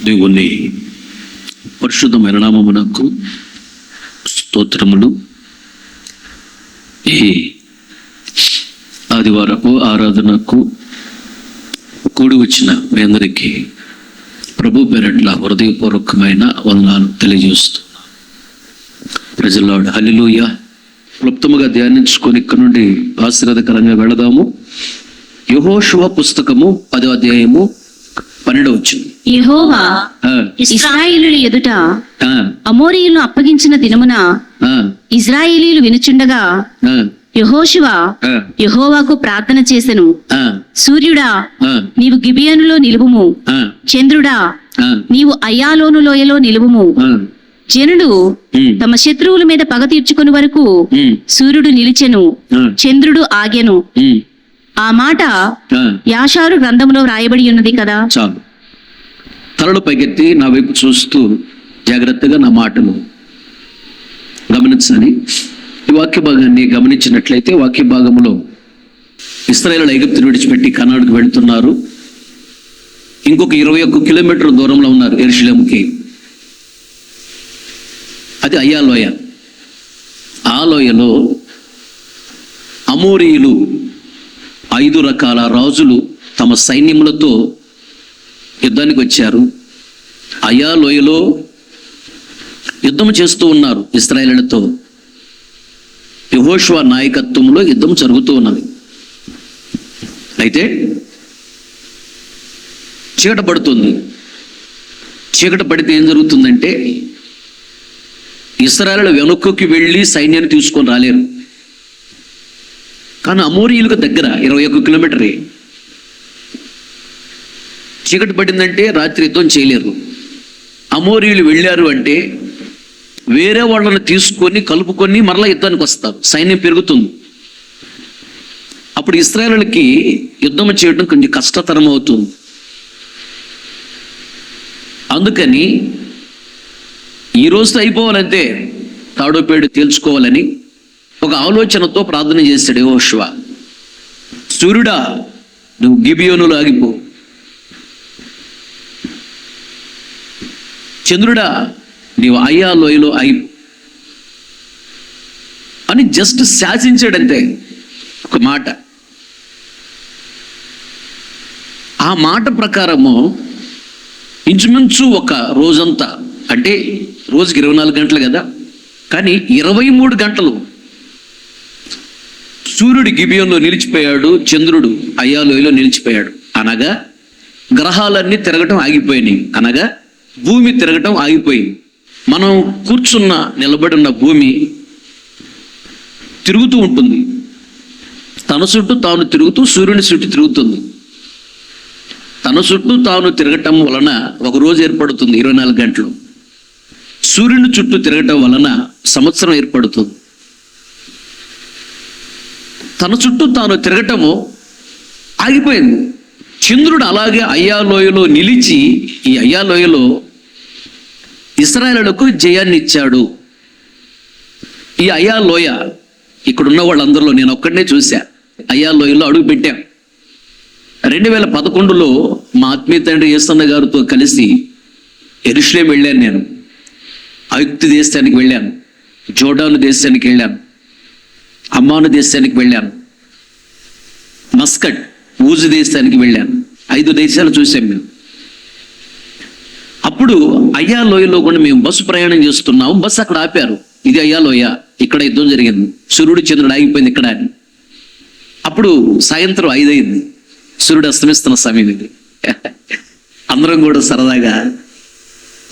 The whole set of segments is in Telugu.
దేవుని పరిశుద్ధమైన నామమునకు స్తోత్రములు. ఈ ఆదివారపు ఆరాధనకు కూడి వచ్చిన మీ అందరికీ ప్రభు పేరట్ల హృదయపూర్వకమైన వందనాలు తెలియజేస్తున్నాను. ప్రజలాడు హల్లెలూయా. క్లుప్తముగా ధ్యానించుకొని ఇక్కడ నుండి ఆశీర్వాదకరంగా వెళదాము. యెహోషువ పుస్తకము 10వ అధ్యాయము 12వ వచనం. యెహోవా ఇశ్రాయేలీయుల ఎదుట అమోరీయులను అప్పగించిన దినమున ఇశ్రాయేలీయులు వినుచుండగా యెహోషువ యెహోవాకు ప్రార్థన చేసెను. సూర్యుడా, నీవు గిబియోనులో నిలువుము. చంద్రుడా, నీవు అయ్యాలోను లోయలో నిలువుము. జనులు తమ శత్రువుల మీద పగ తీర్చుకుని వరకు సూర్యుడు నిలిచెను, చంద్రుడు ఆగెను. ఆ మాట యాషారు గ్రంథంలో రాయబడి ఉన్నది కదా. చాలు. తలలు పైకెత్తి నా వైపు చూస్తూ జాగ్రత్తగా నా మాటలు గమనించాలి. ఈ వాక్య భాగాన్ని గమనించినట్లయితే వాక్య భాగంలో ఇశ్రాయేలు ఐగుప్తును విడిచిపెట్టి కనానుకు వెళుతున్నారు. ఇంకొక 21 కిలోమీటర్ల దూరంలో ఉన్నారు యెరూషలేముకి. అది అయ్యా లోయ. ఆ లోయలో అమోరీయులు 5 రకాల రాజులు తమ సైన్యములతో యుద్ధానికి వచ్చారు. అయ్యా లోయలో యుద్ధం చేస్తూ ఉన్నారు ఇశ్రాయేలులతో. యెహోషువ నాయకత్వంలో యుద్ధం జరుగుతూ ఉన్నది. అయితే చీకట పడుతుంది. చీకట పడితే ఏం జరుగుతుందంటే ఇశ్రాయేలు వెనుకకి వెళ్ళి సైన్యాన్ని తీసుకొని రాలేరు. కానీ అమోరీయులకు దగ్గర 21 కిలోమీటరే. చీకటి పడిందంటే రాత్రి యుద్ధం చేయలేరు. అమోరీయులు వెళ్ళారు అంటే వేరే వాళ్ళని తీసుకొని కలుపుకొని మరలా యుద్ధానికి వస్తారు. సైన్యం పెరుగుతుంది. అప్పుడు ఇశ్రాయేలుకి యుద్ధం చేయడం కొంచెం కష్టతరం అవుతుంది. అందుకని ఈ రోజుతో అయిపోవాలంటే తాడోపేడు తేల్చుకోవాలని ఒక ఆలోచనతో ప్రార్థన చేశాడు యెహోషువ. సూర్యుడా, నువ్వు గిబియోనులో ఆగిపో. చంద్రుడా, నీవు అయ్యా లోయలో ఆగిపో అని జస్ట్ శాసించాడంతే. ఒక మాట. ఆ మాట ప్రకారము ఇంచుమించు ఒక రోజంతా, అంటే రోజుకి 24 గంటలు కదా, కానీ 23 గంటలు సూర్యుడు గిబియోనులో నిలిచిపోయాడు, చంద్రుడు అయ్యాలోయలో నిలిచిపోయాడు. అనగా గ్రహాలన్నీ తిరగటం ఆగిపోయినాయి. అనగా భూమి తిరగటం ఆగిపోయింది. మనం కూర్చున్న నిలబడిన భూమి తిరుగుతూ ఉంటుంది. తన చుట్టూ తాను తిరుగుతూ సూర్యుని చుట్టూ తిరుగుతుంది. తన చుట్టూ తాను తిరగటం వలన ఒక రోజు ఏర్పడుతుంది, 24 గంటలు. సూర్యుని చుట్టూ తిరగటం వలన సంవత్సరం ఏర్పడుతుంది. తన చుట్టూ తాను తిరగటము ఆగిపోయింది. చంద్రుడు అలాగే అయ్యాలోయలో నిలిచి ఈ అయ్యాలోయలో ఇశ్రాయేలులకు జయాన్ని ఇచ్చాడు. ఈ అయ్యాలోయ ఇక్కడున్న వాళ్ళందరిలో నేను ఒక్కడనే చూశా. అయ్యాలోయలో అడుగు పెట్టాం. 2011లో మా ఆత్మీయ తండ్రి యేసన్న గారితో కలిసి యెరూషలేము వెళ్ళాను. నేను ఐగుప్తు దేశానికి వెళ్ళాను, జోర్డాను దేశానికి వెళ్ళాను, అమ్మాను దేశానికి వెళ్ళాను, మస్కట్ ఊజు దేశానికి వెళ్ళాను. 5 దేశాలు చూసాం మేము. అప్పుడు అయ్యా లోయలో కూడా మేము బస్సు ప్రయాణం చేస్తున్నాము. బస్సు అక్కడ ఆపారు. ఇది అయ్యా లోయ, ఇక్కడ యుద్ధం జరిగింది, సూర్యుడు చంద్రుడు ఆగిపోయింది ఇక్కడ అని. అప్పుడు సాయంత్రం 5 అయింది, సూర్యుడు అస్తమిస్తున్న సమయం ఇది. అందరం కూడా సరదాగా,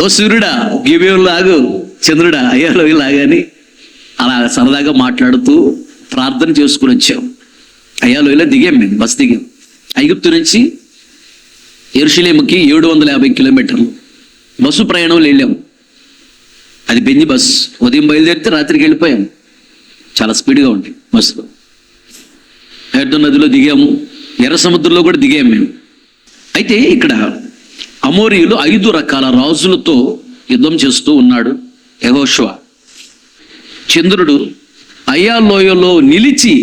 ఓ సూర్యుడా గిబియోనులో ఆగు, చంద్రుడా అయ్యా లోయలో ఆగని అలా సరదాగా మాట్లాడుతూ ప్రార్థన చేసుకుని వచ్చాం. అయ్యా లోయలో దిగాం. మేము బస్ దిగాం. ఐగుప్తు నుంచి యెరూషలేముకి 750 కిలోమీటర్లు బస్సు ప్రయాణంలో వెళ్ళాము. అది బెంజి బస్. ఉదయం బయలుదేరితే రాత్రికి వెళ్ళిపోయాం. చాలా స్పీడ్గా ఉంది బస్సులో. ఎర్దోన్ నదిలో దిగాము, ఎర్ర సముద్రంలో కూడా దిగాము మేము. అయితే ఇక్కడ అమోరీయులు 5 రకాల రాజులతో యుద్ధం చేస్తూ ఉన్నాడు యెహోషువ. చంద్రుడు అయ్యా లోయలో నిలిచి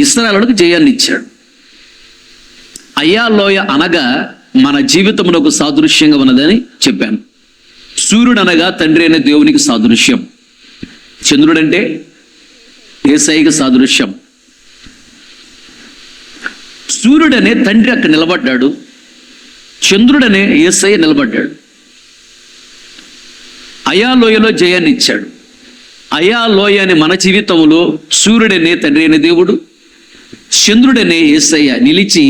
ఇశ్రాయేలుకు జయాన్ని ఇచ్చాడు. అయ్యా లోయ అనగా మన జీవితంలో ఒక సాదృశ్యంగా ఉన్నదని చెప్పాను. సూర్యుడు అనగా తండ్రి అయిన దేవునికి సాదృశ్యం. చంద్రుడంటే యేసయ్యకి సాదృశ్యం. సూర్యుడనే తండ్రి అక్కడ నిలబడ్డాడు, చంద్రుడనే యేసయ్య నిలబడ్డాడు. అయాలోయలో జయాన్ని ఇచ్చాడు. అయాలోయ అనే మన జీవితంలో సూర్యుడనే తండ్రి అయిన దేవుడు, చంద్రుడనే యేసయ్య నిలిచి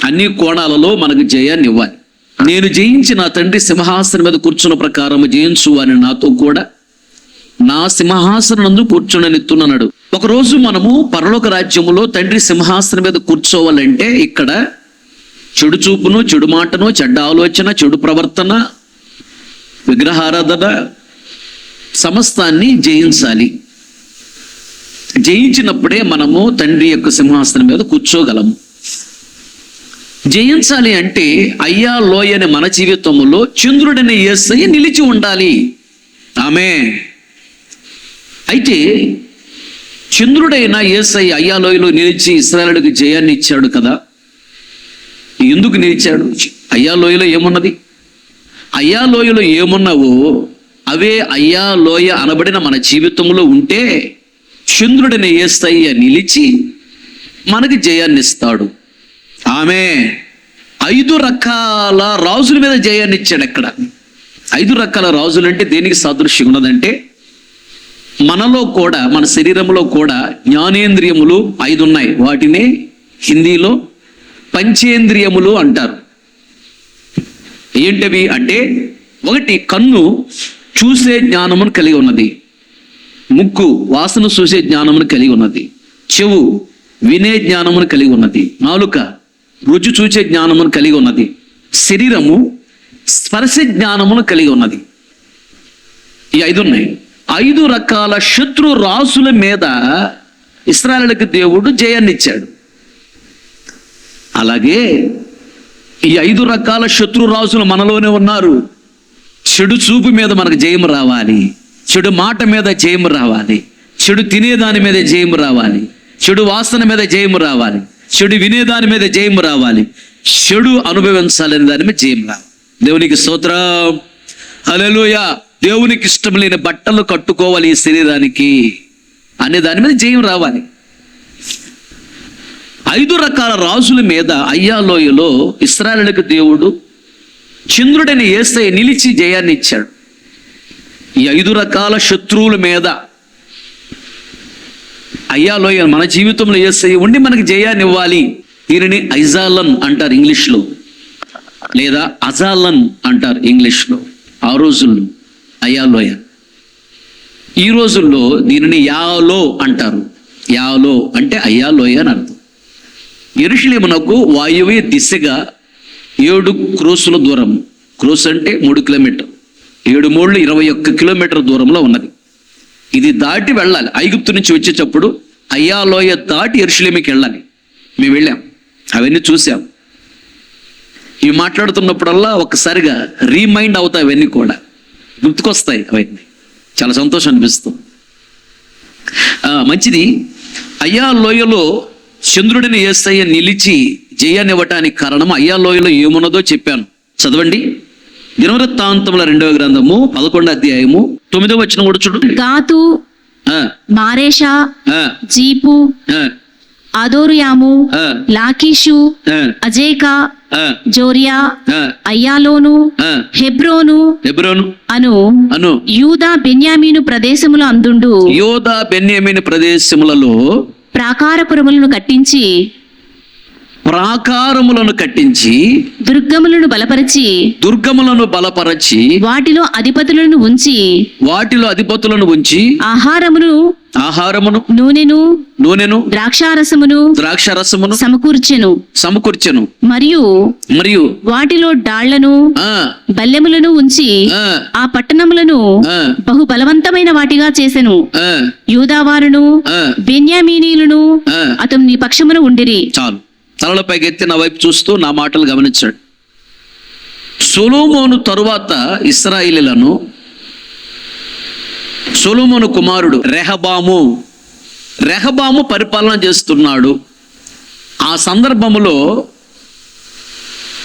అన్ని కోణాలలో మనకు జయాన్ని ఇవ్వాలి. నేను జయించి నా తండ్రి సింహాసనం మీద కూర్చున్న ప్రకారం జయించు అని నాతో కూడా నా సింహాసనం నందు కూర్చుననిస్తున్నాడు. ఒకరోజు మనము పరలోక రాజ్యములో తండ్రి సింహాసనం మీద కూర్చోవాలంటే ఇక్కడ చెడు చూపును, చెడు మాటను, చెడ్డ ఆలోచన, చెడు ప్రవర్తన, విగ్రహారాధన సమస్తాన్ని జయించాలి. జయించినప్పుడే మనము తండ్రి యొక్క సింహాసనం మీద కూర్చోగలము. జయించాలి అంటే అయ్యా లోయ అనే మన జీవితంలో చంద్రుడనే యేసయ్య నిలిచి ఉండాలి. ఆమేన్. అయితే చంద్రుడైన యేసయ్య అయ్యా లోయలో నిలిచి ఇశ్రాయేలుకి జయాన్ని ఇచ్చాడు కదా. ఎందుకు నిలిచాడు? అయ్యా లోయలో ఏమున్నది? అయ్యా లోయలో ఏమున్నావో అవే అయ్యా లోయ అనబడిన మన జీవితంలో ఉంటే చంద్రుడైన యేసయ్య నిలిచి మనకి జయాన్ని ఇస్తాడు. ఆమె 5 రకాల రాజుల మీద జయాన్ని ఇచ్చాడు. ఎక్కడ 5 రకాల రాజులు అంటే దేనికి సాదృశ్యం ఉన్నదంటే మనలో కూడా, మన శరీరంలో కూడా జ్ఞానేంద్రియములు 5 ఉన్నాయి. వాటిని హిందీలో పంచేంద్రియములు అంటారు. ఏంటవి అంటే, 1 కన్ను చూసే జ్ఞానమును కలిగి ఉన్నది, ముక్కు వాసన చూసే జ్ఞానమును కలిగి ఉన్నది, చెవు వినే జ్ఞానమును కలిగి ఉన్నది, నాలుక రుచి చూసే జ్ఞానమును కలిగి ఉన్నది, శరీరము స్పర్శ జ్ఞానమును కలిగి ఉన్నది. ఈ 5 ఉన్నాయి. 5 రకాల శత్రు రాజుల మీద ఇశ్రాయేలుకి దేవుడు జయాన్ని ఇచ్చాడు. అలాగే ఈ 5 రకాల శత్రు రాజులు మనలోనే ఉన్నారు. చెడు చూపు మీద మనకు జయం రావాలి, చెడు మాట మీద జయం రావాలి, చెడు తినేదాని మీద జయం రావాలి, చెడు వాసన మీద జయం రావాలి, చెడు వినేదాని మీద జయం రావాలి, చెడు అనుభవించాలని దాని మీద జయం రావాలి. దేవునికి స్తోత్రం, హల్లెలూయా. దేవునికి ఇష్టం లేని బట్టలు కట్టుకోవాలి ఈ శరీరానికి అనే దాని మీద జయం రావాలి. 5 రకాల రాజుల మీద అయ్యా లోయలో ఇశ్రాయేలుకి దేవుడు చంద్రుడైన యేసయ్య నిలిచి జయాన్ని ఇచ్చాడు. ఈ 5 రకాల శత్రువుల మీద అయ్యా లోయ మన జీవితంలో యేసయ్య ఉండి మనకి జయాన్ని ఇవ్వాలి. దీనిని ఐజాలన్ అంటారు ఇంగ్లీష్లో, లేదా అజాలన్ అంటారు ఇంగ్లీష్లో. ఆ రోజుల్లో అయ్యా లోయ. ఈ రోజుల్లో దీనిని యాలో అంటారు. యాలో అంటే అయ్యా లోయ అని అర్థం. యెరూషలేమునకు వాయువ్య దిశగా 7 క్రోసుల దూరం. క్రోస్ అంటే 3 కిలోమీటర్, 7 మూళ్ళు 21 కిలోమీటర్ దూరంలో ఉన్నది. ఇది దాటి వెళ్ళాలి. ఐగుప్తు నుంచి వచ్చేటప్పుడు అయ్యా లోయ దాటి యెరూషలేముకి వెళ్ళాలి. మేము వెళ్ళాం, అవన్నీ చూసాం. ఇవి మాట్లాడుతున్నప్పుడల్లా ఒక్కసారిగా రీమైండ్ అవుతాయి, అవన్నీ కూడా గుర్తుకొస్తాయి. అవన్నీ చాలా సంతోషం అనిపిస్తుంది. మంచిది. అయ్యా లోయలో చంద్రుడిని యేసయ్య నిలిచి జయాన్ని ఇవ్వటానికి కారణం అయ్యా లోయలో ఏమున్నదో చెప్పాను. చదవండి. దినవృత్తాంతముల 2వ గ్రంథము 11వ అధ్యాయము 9వ వచనం కూడా చూడండి. గాతు, మారేషా, జీపు, అదోరుయాము, లాకీషు, అజేకా, జోరియా, అయ్యాలోను, హెబ్రోను అను యూదా బెన్యామీను ప్రదేశముల అందుండు యూదా బెన్యామీను ప్రదేశములలో ప్రాకారపురములను కట్టించి దుర్గములను బలపరచి వాటిలో అధిపతులను ఉంచి ఆహారమును నూనెను ద్రాక్షారసమును సమకూర్చెను మరియు వాటిలో డాళ్లను బల్లెములను ఉంచి ఆ పట్టణములను బహు బలవంతమైన వాటిగా చేసెను. యూదావారును బెన్యామీనీయులను అతని పక్షమున ఉండిరి. చాలు. తలల పైకెత్తి నా వైపు చూస్తూ నా మాటలు గమనించాడు. సొలొమోను తరువాత ఇశ్రాయేలీయులను సొలొమోను కుమారుడు రెహబాము పరిపాలన చేస్తున్నాడు. ఆ సందర్భములో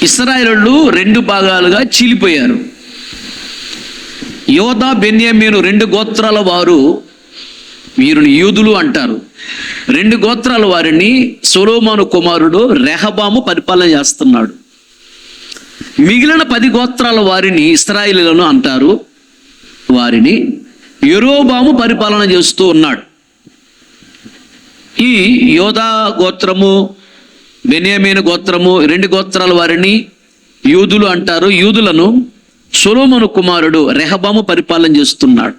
ఇశ్రాయేలు 2 భాగాలుగా చీలిపోయారు. యోదా బెన్యామీను 2 గోత్రాల వారు వీరిని యూదులు అంటారు. 2 గోత్రాల వారిని సొలొమోను కుమారుడు రెహబాము పరిపాలన చేస్తున్నాడు. మిగిలిన 10 గోత్రాల వారిని ఇశ్రాయేలీయులను అంటారు. వారిని యెరోబాము పరిపాలన చేస్తూ ఉన్నాడు. ఈ యోదా గోత్రము, బెన్యామీను గోత్రము 2 గోత్రాల వారిని యూదులు అంటారు. యూదులను సొలొమోను కుమారుడు రెహబాము పరిపాలన చేస్తున్నాడు.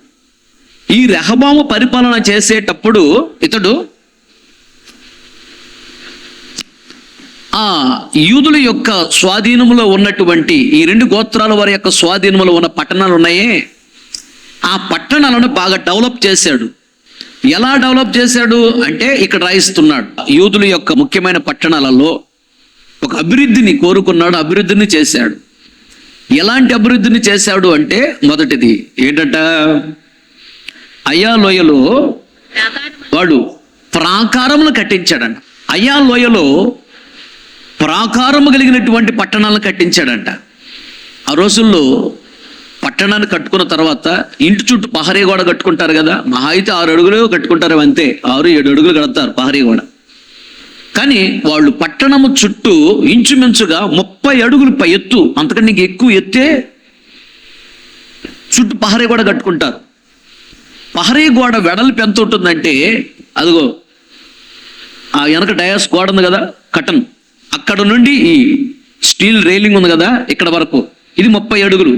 ఈ రెహబాము పరిపాలన చేసేటప్పుడు ఇతడు ఆ యూదుల యొక్క స్వాధీనములో ఉన్నటువంటి ఈ 2 గోత్రాల వారి యొక్క స్వాధీనములో ఉన్న పట్టణాలు ఉన్నాయే, ఆ పట్టణాలను బాగా డెవలప్ చేశాడు. ఎలా డెవలప్ చేశాడు అంటే ఇక్కడ రాయిస్తున్నాడు. యూదుల యొక్క ముఖ్యమైన పట్టణాలలో ఒక అభివృద్ధిని కోరుకున్నాడు, అభివృద్ధిని చేశాడు. ఎలాంటి అభివృద్ధిని చేశాడు అంటే మొదటిది ఏంటంట, అయ్యా లోయలో వాడు ప్రాకారములు కట్టించాడంట. అయ్యా లోయలో ప్రాకారము కలిగినటువంటి పట్టణాలను కట్టించాడంట. ఆ రోజుల్లో పట్టణాన్ని కట్టుకున్న తర్వాత ఇంటి చుట్టూ పహరీ గోడ కట్టుకుంటారు కదా, మహా అయితే 6 అడుగులు కట్టుకుంటారు, అంతే 6-7 అడుగులు కడతారు పహరీ గోడ. కానీ వాళ్ళు పట్టణము చుట్టూ ఇంచుమించుగా 30 అడుగులు ఎత్తు, అంతకంటే నీకు ఎక్కువ ఎత్తే చుట్టూ పహరీ గోడ కట్టుకుంటారు. పహరీ గోడ వెడల్పు ఎంత ఉంటుందంటే, అదిగో ఆ వెనక డయాస్ గోడ ఉంది కదా, కటన్, అక్కడ నుండి ఈ స్టీల్ రైలింగ్ ఉంది కదా ఇక్కడ వరకు, ఇది 30 అడుగులు,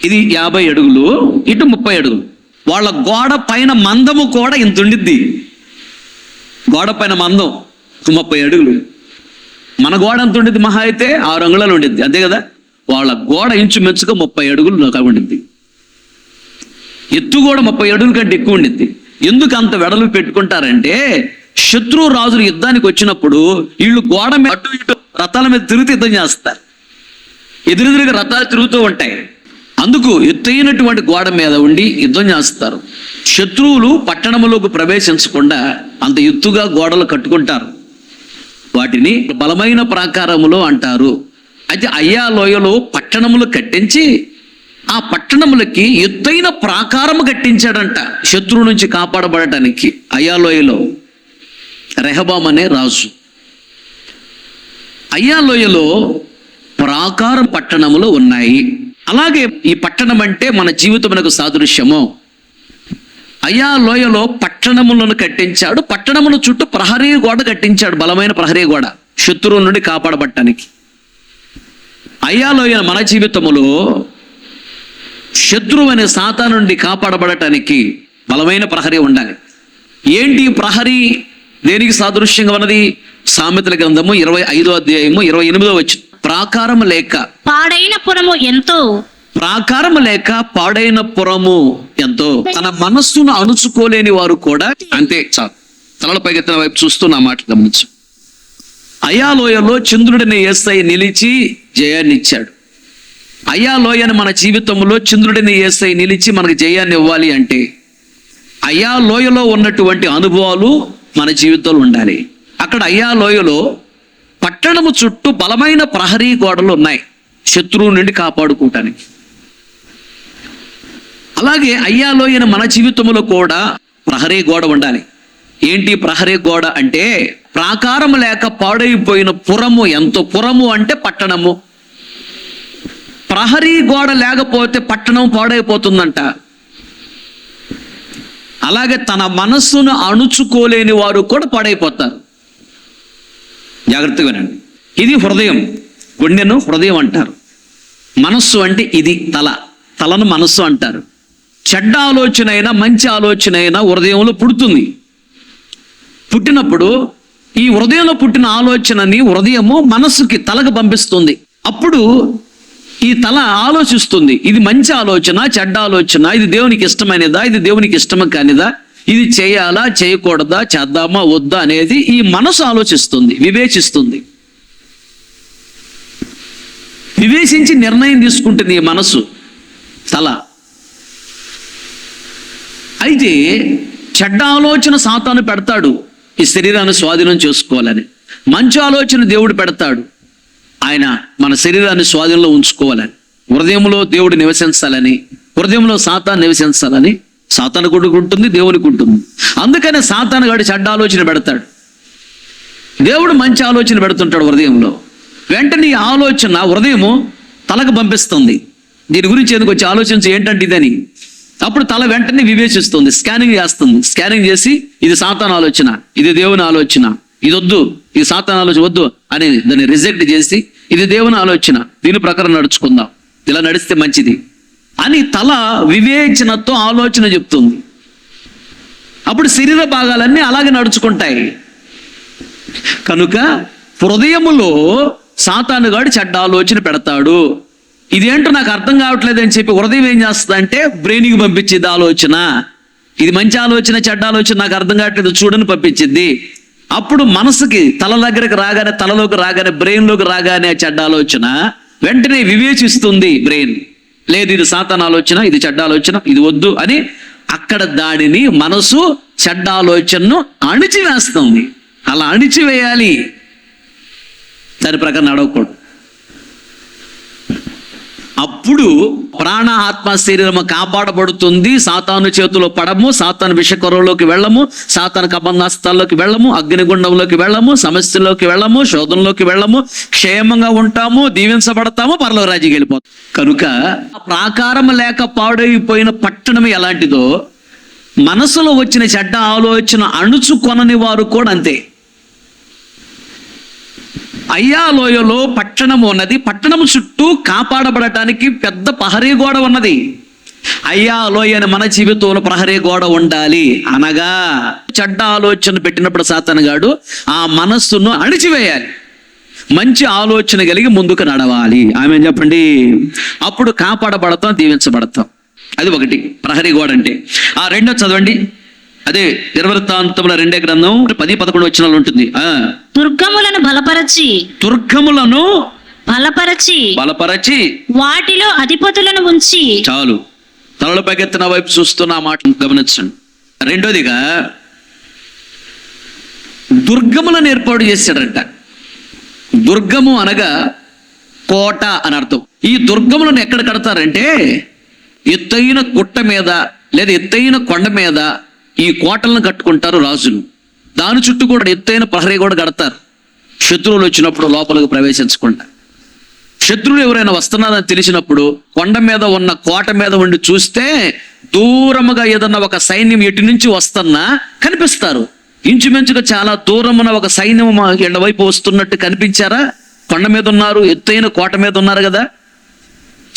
ఇది 50 అడుగులు, ఇటు 30 అడుగులు. వాళ్ళ గోడ పైన మందము కూడా ఇంత ఉండిద్ది. గోడ పైన మందం 30 అడుగులు. మన గోడ ఎంత ఉండిద్ది, మహా అయితే 6 అంగుళాలు ఉండిద్ది, అంతే కదా. వాళ్ళ గోడ ఇంచుమించుగా 30 అడుగులు ఉండిద్ది. ఎత్తు కూడా 30 అడుగుల కంటే ఎక్కువ ఉండిద్ది. ఎందుకు అంత వెడలు పెట్టుకుంటారంటే, శత్రు రాజులు యుద్ధానికి వచ్చినప్పుడు వీళ్ళు గోడ మీద అటు ఇటు రథాల మీద తిరుగుతూ యుద్ధం చేస్తారు. ఎదురెదురుగా రథాలు తిరుగుతూ ఉంటాయి. అందుకు ఎత్తైనటువంటి గోడ మీద ఉండి యుద్ధం చేస్తారు. శత్రువులు పట్టణంలోకి ప్రవేశించకుండా అంత ఎత్తుగా గోడలు కట్టుకుంటారు. వాటిని బలమైన ప్రాకారములు అంటారు. అయితే అయ్యా లోయలో పట్టణములు కట్టించి ఆ పట్టణములకి ఎత్తైన ప్రాకారము కట్టించాడంట, శత్రువు నుంచి కాపాడబడటానికి. అయ్యా లోయలో రెహబాం అనే రాజు. అయ్యా లోయలో ప్రాకారం పట్టణములు ఉన్నాయి. అలాగే ఈ పట్టణం అంటే మన జీవితమునకు సాదృశ్యము. అయ్యా లోయలో పట్టణములను కట్టించాడు. పట్టణముల చుట్టూ ప్రహరీ గోడ కట్టించాడు, బలమైన ప్రహరీ గోడ, శత్రువుల నుండి కాపాడబడటానికి. అయ్యా లోయ మన జీవితములో శత్రువు అనే సాతాను నుండి కాపాడబడటానికి బలమైన ప్రహరీ ఉండాలి. ఏంటి ప్రహరీ దేనికి సాదృశ్యంగా ఉన్నది? సామెతల గ్రంథము 25వ అధ్యాయము 28వ వచనం. ప్రాకారము లేక పాడైన పురము ఎంతో, ప్రాకారము లేక పాడైన పురము ఎంతో. తన మనస్సును అణుచుకోలేని వారు కూడా అంతే. చాలు, తలల పైకెత్తిన వైపు చూస్తూ నా మాట గమనించు. అయ్యా లోయలో చంద్రుడిని యేసయ్య నిలిచి జయాన్ని ఇచ్చాడు. అయ్యా లోయని మన జీవితంలో చంద్రుడిని యేసయ్య నిలిచి మనకు జయాన్ని ఇవ్వాలి అంటే అయ్యా లోయలో ఉన్నటువంటి అనుభవాలు మన జీవితంలో ఉండాలి. అక్కడ అయ్యా లోయలో పట్టణము చుట్టూ బలమైన ప్రహరీ గోడలు ఉన్నాయి, శత్రువు నుండి కాపాడుకోవటానికి. అలాగే అయ్యా లోయని మన జీవితంలో కూడా ప్రహరీ గోడ ఉండాలి. ఏంటి ప్రహరీ గోడ అంటే, ప్రాకారం లేక పాడైపోయిన పురము ఎంతో. పురము అంటే పట్టణము. ప్రహరీ గోడ లేకపోతే పట్టణం పాడైపోతుందంట. అలాగే తన మనస్సును అణుచుకోలేని వారు కూడా పాడైపోతారు. జాగ్రత్తగా వినండి. ఇది హృదయం, గుండెను హృదయం అంటారు. మనస్సు అంటే ఇది తలను మనస్సు అంటారు. చెడ్డ ఆలోచన అయినా మంచి ఆలోచన అయినా హృదయంలో పుడుతుంది. పుట్టినప్పుడు ఈ హృదయంలో పుట్టిన ఆలోచనని హృదయము మనస్సుకి తలకు పంపిస్తుంది. అప్పుడు ఈ తల ఆలోచిస్తుంది, ఇది మంచి ఆలోచన, చెడ్డ ఆలోచన, ఇది దేవునికి ఇష్టమైనదా, ఇది దేవునికి ఇష్టం కానిదా, ఇది చేయాలా చేయకూడదా, చేద్దామా వద్దా అనేది ఈ మనసు ఆలోచిస్తుంది, వివేచిస్తుంది. వివేచించి నిర్ణయం తీసుకుంటుంది ఈ మనసు, తల. అయితే చెడ్డ ఆలోచన సాతాను పెడతాడు ఈ శరీరాన్ని స్వాధీనం చేసుకోవాలని. మంచి ఆలోచన దేవుడు పెడతాడు, ఆయన మన శరీరాన్ని స్వాధీనంలో ఉంచుకోవాలని, హృదయంలో దేవుడు నివసించాలని, హృదయంలో సాతాను నివసించాలని. సాతాను కొడుకు ఉంటుంది, దేవునికి ఉంటుంది. అందుకనే సాతాను గాడి చెడ్డ ఆలోచన పెడతాడు, దేవుడు మంచి ఆలోచన పెడుతుంటాడు హృదయంలో. వెంటనే ఈ ఆలోచన హృదయము తలకు పంపిస్తుంది, దీని గురించి ఎందుకు వచ్చి ఆలోచించి ఏంటంటే ఇదని. అప్పుడు తల వెంటనే వివేచిస్తుంది, స్కానింగ్ చేస్తుంది. స్కానింగ్ చేసి ఇది సాతాను ఆలోచన, ఇది దేవుని ఆలోచన, ఇది వద్దు, ఇది సాతాను ఆలోచన వద్దు అని దాన్ని రిజెక్ట్ చేసి ఇది దేవుని ఆలోచన, దీని ప్రకారం నడుచుకుందాం, ఇలా నడిస్తే మంచిది అని తల వివేచనతో ఆలోచన చెప్తుంది. అప్పుడు శరీర భాగాలన్నీ అలాగే నడుచుకుంటాయి. కనుక హృదయములో సాతానుగాడు చెడ్డ ఆలోచన పెడతాడు. ఇదేంటో నాకు అర్థం కావట్లేదు అని చెప్పి హృదయం ఏం చేస్తుందంటే బ్రెయిన్కి పంపించింది ఆలోచన, ఇది మంచి ఆలోచన చెడ్డ ఆలోచన నాకు అర్థం కావట్లేదు చూడని పంపించింది. అప్పుడు మనసుకి తల దగ్గరకు రాగానే, తలలోకి రాగానే, బ్రెయిన్లోకి రాగానే చెడ్డ ఆలోచన వెంటనే వివేచిస్తుంది బ్రెయిన్, లేదు ఇది సాతాను ఆలోచన, ఇది చెడ్డ ఆలోచన, ఇది వద్దు అని. అక్కడ దానిని మనసు చెడ్డ ఆలోచనను అణిచివేస్తుంది. అలా అణిచివేయాలి, దాని ప్రకారం నడవకూడదు. అప్పుడు ప్రాణ ఆత్మ శరీరము కాపాడబడుతుంది. సాతాను చేతిలో పడము, సాతాను విషకరంలోకి వెళ్ళము, సాతాను కబంధాస్తాల్లోకి వెళ్ళము, అగ్నిగుండంలోకి వెళ్ళము, సమస్యల్లోకి వెళ్ళము, శోధనలోకి వెళ్ళము, క్షేమంగా ఉంటాము, దీవించబడతాము, పరలోక రాజ్యానికి వెళ్ళిపోతాం. కనుక ప్రాకారం లేక పాడైపోయిన పట్టణం ఎలాంటిదో మనసులో వచ్చిన చెడ్డ ఆలోచన అణుచుకొనని వారు కూడా అంతే. అయ్యా లోయలో పట్టణం ఉన్నది, పట్టణం చుట్టూ కాపాడబడటానికి పెద్ద ప్రహరీ గోడ ఉన్నది. అయ్యా లోయ అని మన జీవితంలో ప్రహరీ గోడ ఉండాలి. అనగా చెడ్డ ఆలోచన పెట్టినప్పుడు సాతానుగాడు ఆ మనస్సును అణిచివేయాలి, మంచి ఆలోచన కలిగి ముందుకు నడవాలి. ఆమె చెప్పండి. అప్పుడు కాపాడబడతాం, దీవించబడతాం. అది ఒకటి ప్రహరీ గోడ అంటే. ఆ రెండో చదవండి, అదే దినవృత్తాంతముల 2వ గ్రంథం 10-11 వచనాలు ఉంటుంది. దుర్గములను బలపరచి, దుర్గములను బలపరచి వాటిలో అధిపతులను ఉంచి. చాలు, తలల పైకెత్తిన వైపు చూస్తున్న మాట గమనించండి. రెండోదిగా దుర్గములను ఏర్పాటు చేశాడంట. దుర్గము అనగా కోట అని అర్థం. ఈ దుర్గములను ఎక్కడ కడతారంటే ఎత్తైన గుట్ట మీద లేదా ఎత్తైన కొండ మీద ఈ కోటలను కట్టుకుంటారు రాజులు. దాని చుట్టూ కూడా ఎత్తైన ప్రహరీ కూడా కడతారు, శత్రువులు వచ్చినప్పుడు లోపలికి ప్రవేశించకుండా. శత్రువులు ఎవరైనా వస్తున్నారని తెలిసినప్పుడు కొండ మీద ఉన్న కోట మీద ఉండి చూస్తే దూరముగా ఏదన్నా ఒక సైన్యం ఎటు నుంచి వస్తున్నా కనిపిస్తారు. ఇంచుమించుగా చాలా దూరమున ఒక సైన్యం ఎండ వైపు వస్తున్నట్టు కనిపించారా? కొండ మీద ఉన్నారు, ఎత్తైన కోట మీద ఉన్నారు కదా,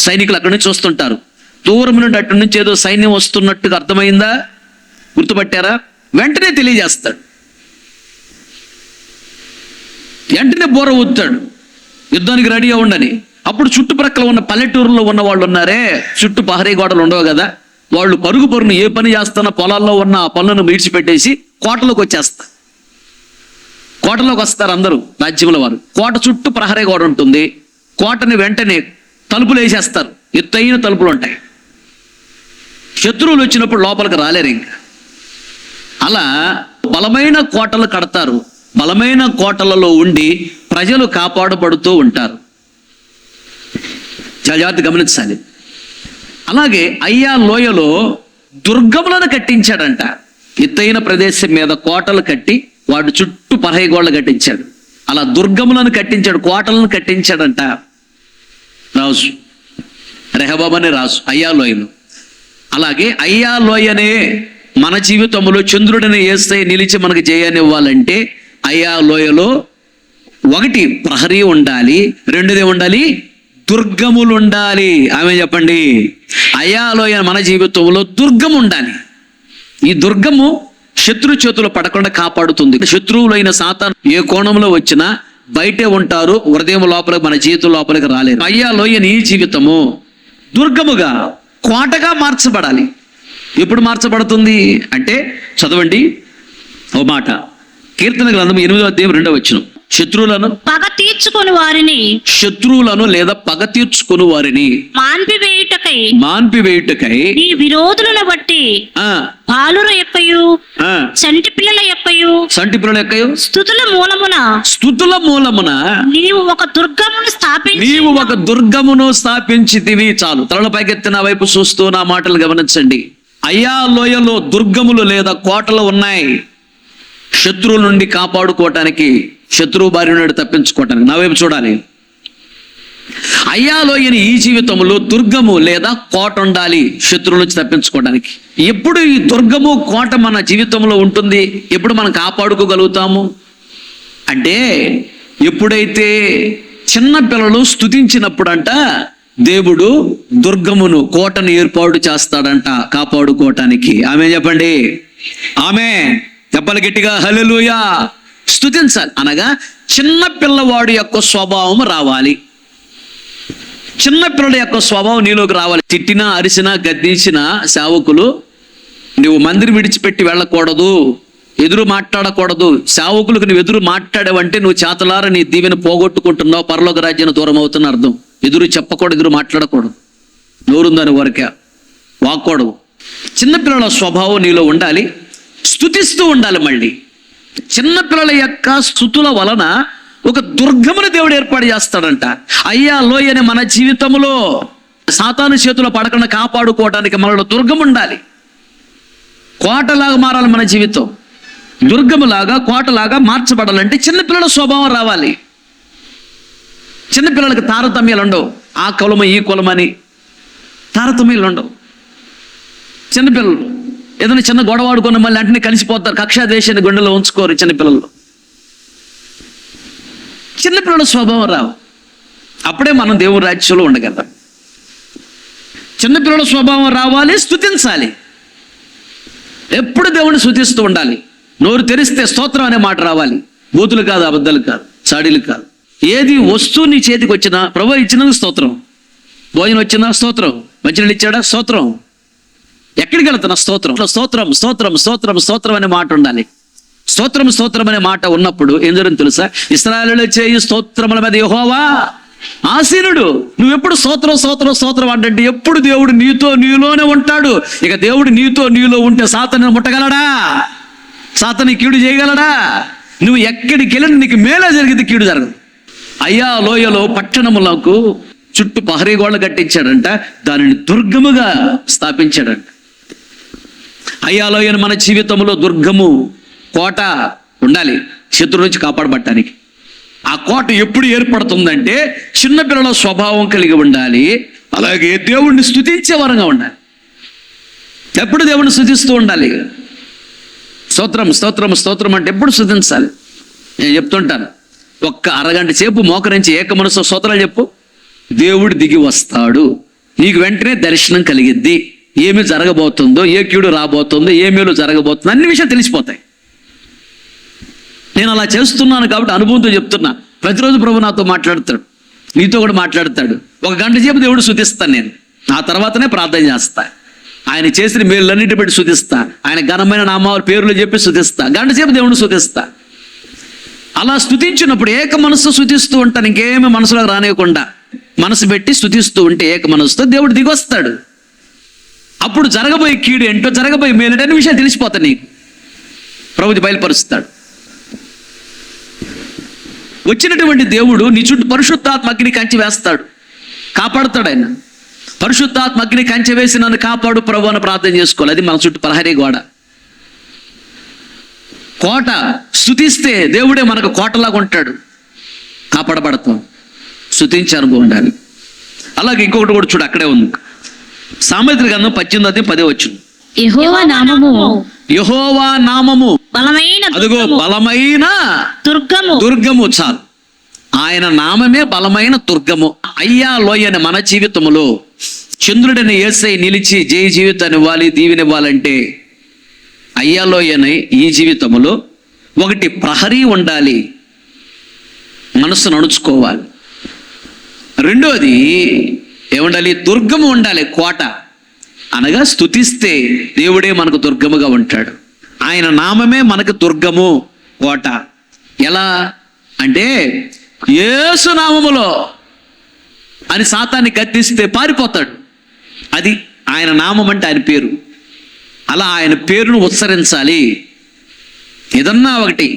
సైనికులు అక్కడి నుంచి వస్తుంటారు. దూరం నుండి అటు నుంచి ఏదో సైన్యం వస్తున్నట్టుగా అర్థమైందా? గుర్తుపట్టారా? వెంటనే తెలియజేస్తాడు, వెంటనే బోర ఊతాడు, యుద్ధానికి రెడీగా ఉండని. అప్పుడు చుట్టుప్రక్కల ఉన్న పల్లెటూరులో ఉన్న వాళ్ళు ఉన్నారే, చుట్టూ ప్రహరీ గోడలు ఉండవు కదా, వాళ్ళు పరుగును ఏ పని చేస్తున్నా పొలాల్లో ఉన్న ఆ పనులను విడిచిపెట్టేసి కోటలోకి వచ్చేస్తారు. కోటలోకి వస్తారు అందరూ రాజ్యంలో వారు. కోట చుట్టూ ప్రహరీ గోడ ఉంటుంది. కోటని వెంటనే తలుపులు వేసేస్తారు, ఎత్తైన తలుపులు ఉంటాయి. శత్రువులు వచ్చినప్పుడు లోపలికి రాలేరు. ఇంకా అలా బలమైన కోటలు కడతారు. బలమైన కోటలలో ఉండి ప్రజలు కాపాడబడుతూ ఉంటారు. చాలా జాగ్రత్త గమనించాలి. అలాగే అయ్యా లోయలో దుర్గములను కట్టించాడంట. ఎత్తైన ప్రదేశం మీద కోటలు కట్టి వాటి చుట్టూ ప్రహరీ గోడలు కట్టించాడు. అలా దుర్గములను కట్టించాడు, కోటలను కట్టించాడంట రాజు, రెహబాము అనే రాజు అయ్యా లోయలో. అలాగే అయ్యా లోయనే మన జీవితంలో చంద్రుడిని వేస్తే నిలిచి మనకు జయాన్నివ్వాలంటే అయ్యా లోయలో ఒకటి ప్రహరీ ఉండాలి, రెండోది ఉండాలి దుర్గములు ఉండాలి. ఆమె చెప్పండి. అయ్యా లోయ మన జీవితంలో దుర్గం ఉండాలి. ఈ దుర్గము శత్రు చేతులు పడకుండా కాపాడుతుంది. శత్రువులైన సాతాను ఏ కోణంలో వచ్చినా బయటే ఉంటారు, హృదయం లోపలికి మన జీవితం లోపలికి రాలేరు. అయ్యా లోయ నీ జీవితము దుర్గముగా కోటగా మార్చబడాలి. ఎప్పుడు మార్చబడుతుంది అంటే చదవండి ఓ మాట, కీర్తన గ్రంథం 8వ అధ్యాయం 2వ వచనం. శత్రువులను పగ తీర్చుకొని వారిని, లేదా పగ తీర్చుకుని వారిని మాన్పివేయుటకై నీ విరోధులను దుర్గములను బట్టి ఆ, బాలుర యొక్కయు ఆ. చంటి పిల్లల యొక్కయు సంటి పిల్లల యొక్కయు స్తుతుల మూలమున స్తుతుల మూలమున నీవు ఒక దుర్గమును స్థాపించి నీవు ఒక దుర్గమును స్థాపించితివి. చాలు, తలల పైకెత్తి నా వైపు చూస్తూ నా మాటలు గమనించండి. అయ్యా లోయలో దుర్గములు లేదా కోటలు ఉన్నాయి, శత్రువుల నుండి కాపాడుకోవటానికి, శత్రువు బారి నుండి తప్పించుకోవటానికి. నా వైపు చూడాలి. అయ్యా లోయని ఈ జీవితంలో దుర్గము లేదా కోట ఉండాలి శత్రువుల నుంచి తప్పించుకోవడానికి. ఎప్పుడు ఈ దుర్గము కోట మన జీవితంలో ఉంటుంది, ఎప్పుడు మనం కాపాడుకోగలుగుతాము అంటే, ఎప్పుడైతే చిన్న పిల్లలు స్తుతించినప్పుడంట దేవుడు దుర్గమును కోటను ఏర్పాటు చేస్తాడంట కాపాడుకోవటానికి. ఆమె చెప్పండి, ఆమె చెప్పాలి గట్టిగా, హల్లెలూయా. స్తుతించాలి అనగా చిన్న పిల్లవాడు యొక్క స్వభావం రావాలి. చిన్న పిల్లల యొక్క స్వభావం నీలోకి రావాలి. తిట్టినా, అరిసినా, గద్దించినా సేవకులు నువ్వు మందిరం విడిచిపెట్టి వెళ్ళకూడదు, ఎదురు మాట్లాడకూడదు. సేవకులకు నువ్వు ఎదురు మాట్లాడావంటే నువ్వు చేతలార నీ దీవెన పోగొట్టుకుంటున్నావు, పరలోక రాజ్యాన్ని దూరం అవుతున్న అర్థం. ఎదురు చెప్పకూడదు, ఎదురు మాట్లాడకూడదు, నోరుందని వరకే వాక్కూడదు. చిన్నపిల్లల స్వభావం నీలో ఉండాలి, స్తుతిస్తూ ఉండాలి. మళ్ళీ చిన్నపిల్లల యొక్క స్తుతుల వలన ఒక దుర్గమును దేవుడు ఏర్పాటు చేస్తాడంట. అయ్యా లోయని మన జీవితంలో సాతాను చేతిలో పడకుండా కాపాడుకోవడానికి మనలో దుర్గం ఉండాలి. కోటలాగా మారాలి మన జీవితం. దుర్గములాగా, కోటలాగా మార్చబడాలంటే చిన్నపిల్లల స్వభావం రావాలి. చిన్నపిల్లలకి తారతమ్యాలు ఉండవు, ఆ కులము ఈ కులమని తారతమ్యాలు ఉండవు. చిన్నపిల్లలు ఏదైనా చిన్న గొడవ ఆడుకున్న మళ్ళీ వెంటనే కలిసిపోతారు, కక్షా ద్వేషాన్ని గుండెలో ఉంచుకోరు. చిన్నపిల్లలు చిన్నపిల్లల స్వభావం రావు, అప్పుడే మనం దేవుని రాజ్యంలో ఉండగలం. చిన్నపిల్లల స్వభావం రావాలి, స్తుతించాలి. ఎప్పుడు దేవుని స్తుతిస్తూ ఉండాలి. నోరు తెరిస్తే స్తోత్రం అనే మాట రావాలి. బూతులు కాదు, అబద్ధాలు కాదు, చాడీలు కాదు. ఏది వస్తువు నీ చేతికి వచ్చినా ప్రభువు ఇచ్చినందుకు స్తోత్రం, భోజనం వచ్చినా స్తోత్రం, మంచినీళ్ళు ఇచ్చాడా స్తోత్రం, ఎక్కడికి వెళ్తున్నా స్తోత్రం, స్తోత్రం స్తోత్రం స్తోత్రం స్తోత్రం అనే మాట ఉండాలి. స్తోత్రం స్తోత్రం అనే మాట ఉన్నప్పుడు ఏం జరుగుతుంది తెలుసా? ఇశ్రాయేలులో చేయు స్తోత్రముల మీద యెహోవా ఆసీనుడు. నువ్వెప్పుడు స్తోత్రం స్తోత్రం స్తోత్రం అంటే ఎప్పుడు దేవుడు నీతో నీలోనే ఉంటాడు. ఇక దేవుడు నీతో నీలో ఉంటే సాతాను ముట్టగలడా? సాతాను కీడు చేయగలడా? నువ్వు ఎక్కడికి వెళ్ళినా నీకు మేలే జరిగింది, కీడు జరగదు. అయ్యా లోయలో పట్టణములకు చుట్టూ పహరీ గోడలు కట్టించాడంట, దానిని దుర్గముగా స్థాపించాడంట. అయ్యా లోయను మన జీవితంలో దుర్గము, కోట ఉండాలి శత్రువు నుంచి కాపాడబట్టడానికి. ఆ కోట ఎప్పుడు ఏర్పడుతుందంటే చిన్నపిల్లల స్వభావం కలిగి ఉండాలి, అలాగే దేవుణ్ణి స్తుతించే వరంగా ఉండాలి. ఎప్పుడు దేవుణ్ణి స్తుతిస్తూ ఉండాలి. స్తోత్రం స్తోత్రం స్తోత్రం అంటే ఎప్పుడు స్తుతించాలి. నేను చెప్తుంటాను, ఒక్క అరగంట సేపు మోకరించి ఏక మనసు స్తోత్రాలు చెప్పు, దేవుడు దిగి వస్తాడు. నీకు వెంటనే దర్శనం కలిగిద్ది. ఏమి జరగబోతుందో, ఏ కీడు రాబోతుందో, ఏ మేలు జరగబోతుందో అన్ని విషయాలు తెలిసిపోతాయి. నేను అలా చేస్తున్నాను కాబట్టి అనుభవంతో చెప్తున్నా. ప్రతిరోజు ప్రభు నాతో మాట్లాడతాడు, నీతో కూడా మాట్లాడతాడు. ఒక గంట సేపు దేవుడు స్తుతిస్తాను నేను, ఆ తర్వాతనే ప్రార్థన చేస్తా. ఆయన చేసిన మేలులన్నిటి బట్టి స్తుతిస్తా, ఆయన ఘనమైన నామాలు పేర్లు చెప్పి స్తుతిస్తా, గంట సేపు దేవుడిని స్తుతిస్తా. అలా స్తుతించినప్పుడు ఏక మనసు స్తుతిస్తూ ఉంటాను, ఇంకేమి మనసులోకి రానివ్వకుండా మనసు పెట్టి స్తుతిస్తూ ఉంటే ఏక మనసుతో దేవుడు దిగొస్తాడు. అప్పుడు జరగబోయే కీడు ఏంటో, జరగబోయే మేలు అన్ని విషయాలు తెలిసిపోతాయి నీకు. ప్రభుది బయలుపరుస్తాడు. వచ్చినటువంటి దేవుడు నీ చుట్టూ పరిశుద్ధాత్మ అగ్ని కంచె వేస్తాడు, కాపాడుతాడు. ఆయన పరిశుద్ధాత్మ అగ్ని కంచె వేసి నన్ను కాపాడు ప్రభు అని ప్రార్థన చేసుకోవాలి. అది మన చుట్టూ ప్రహరీ గోడ, కోట. స్తుతిస్తే దేవుడే మనకు కోటలాగా ఉంటాడు, కాపాడబడతాం. స్తుతించే అనుభవం ఉండాలి. అలాగే ఇంకొకటి కూడా చూడు, అక్కడే ఉంది. సామెతల గ్రంథం 18:10 యెహోవా నామము యెహోవా నామము బలమైన అదిగో బలమైన దుర్గము. దుర్గము. చాలు, ఆయన నామమే బలమైన దుర్గము. అయ్యా లోయని మన జీవితంలో చంద్రుడిని యేసై నిలిచి జయ జీవితాన్ని ఇవ్వాలి, దీవెనివ్వాలంటే అయ్యా లోయని ఈ జీవితంలో ఒకటి ప్రహరీ ఉండాలి, మనస్సును అణుచుకోవాలి. రెండోది ఏముండాలి? దుర్గము ఉండాలి, కోట. అనగా స్తుతిస్తే దేవుడే మనకు దుర్గముగా ఉంటాడు. ఆయన నామమే మనకు దుర్గము, కోట. ఎలా అంటే యేసు నామములో అని సాతాన్ని గద్దిస్తే పారిపోతాడు. అది ఆయన నామం అంటే, ఆయన పేరు. అలా ఆయన పేరును ఉచ్చరించాలి. ఏదన్నా ఒకటి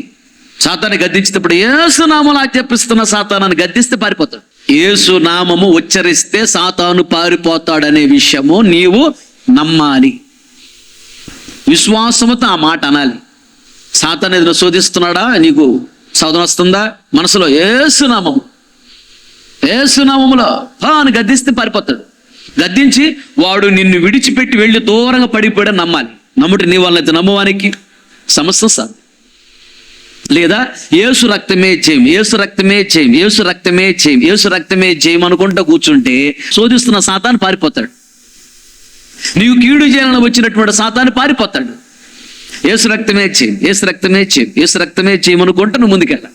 సాతాన్ని గద్దించేటప్పుడు యేసు నామములో ఆజ్ఞాపిస్తున్న సాతానాన్ని గద్దిస్తే పారిపోతాడు. యేసు నామము ఉచ్చరిస్తే సాతాను పారిపోతాడనే విషయము నీవు నమ్మాలి. విశ్వాసముతో ఆ మాట అనాలి. సాతాను ఏదైనా శోధిస్తున్నాడా, నీకు శోధన వస్తుందా, మనసులో ఏసునామములో అని గద్దిస్తే పారిపోతాడు. గద్దించి వాడు నిన్ను విడిచిపెట్టి వెళ్ళి దూరంగా పడిపోయాడని నమ్మాలి. నమ్ముటి నీ వల్ల నమ్మవానికి సమస్య సార్. లేదా యేసు రక్తమే చేయం, యేసు రక్తమే చేయం, యేసు రక్తమే చేయం, యేసు రక్తమే చేయం అనుకుంటూ కూర్చుంటే శోధిస్తున్న సాతాను పారిపోతాడు. నీవు కీడు చేయాలని వచ్చినటువంటి సాతాను పారిపోతాడు. యేసు రక్తమే చేయం, యేసు రక్తమే చేయం, యేసు రక్తమే చేయమనుకుంటే నువ్వు ముందుకెళ్ళ.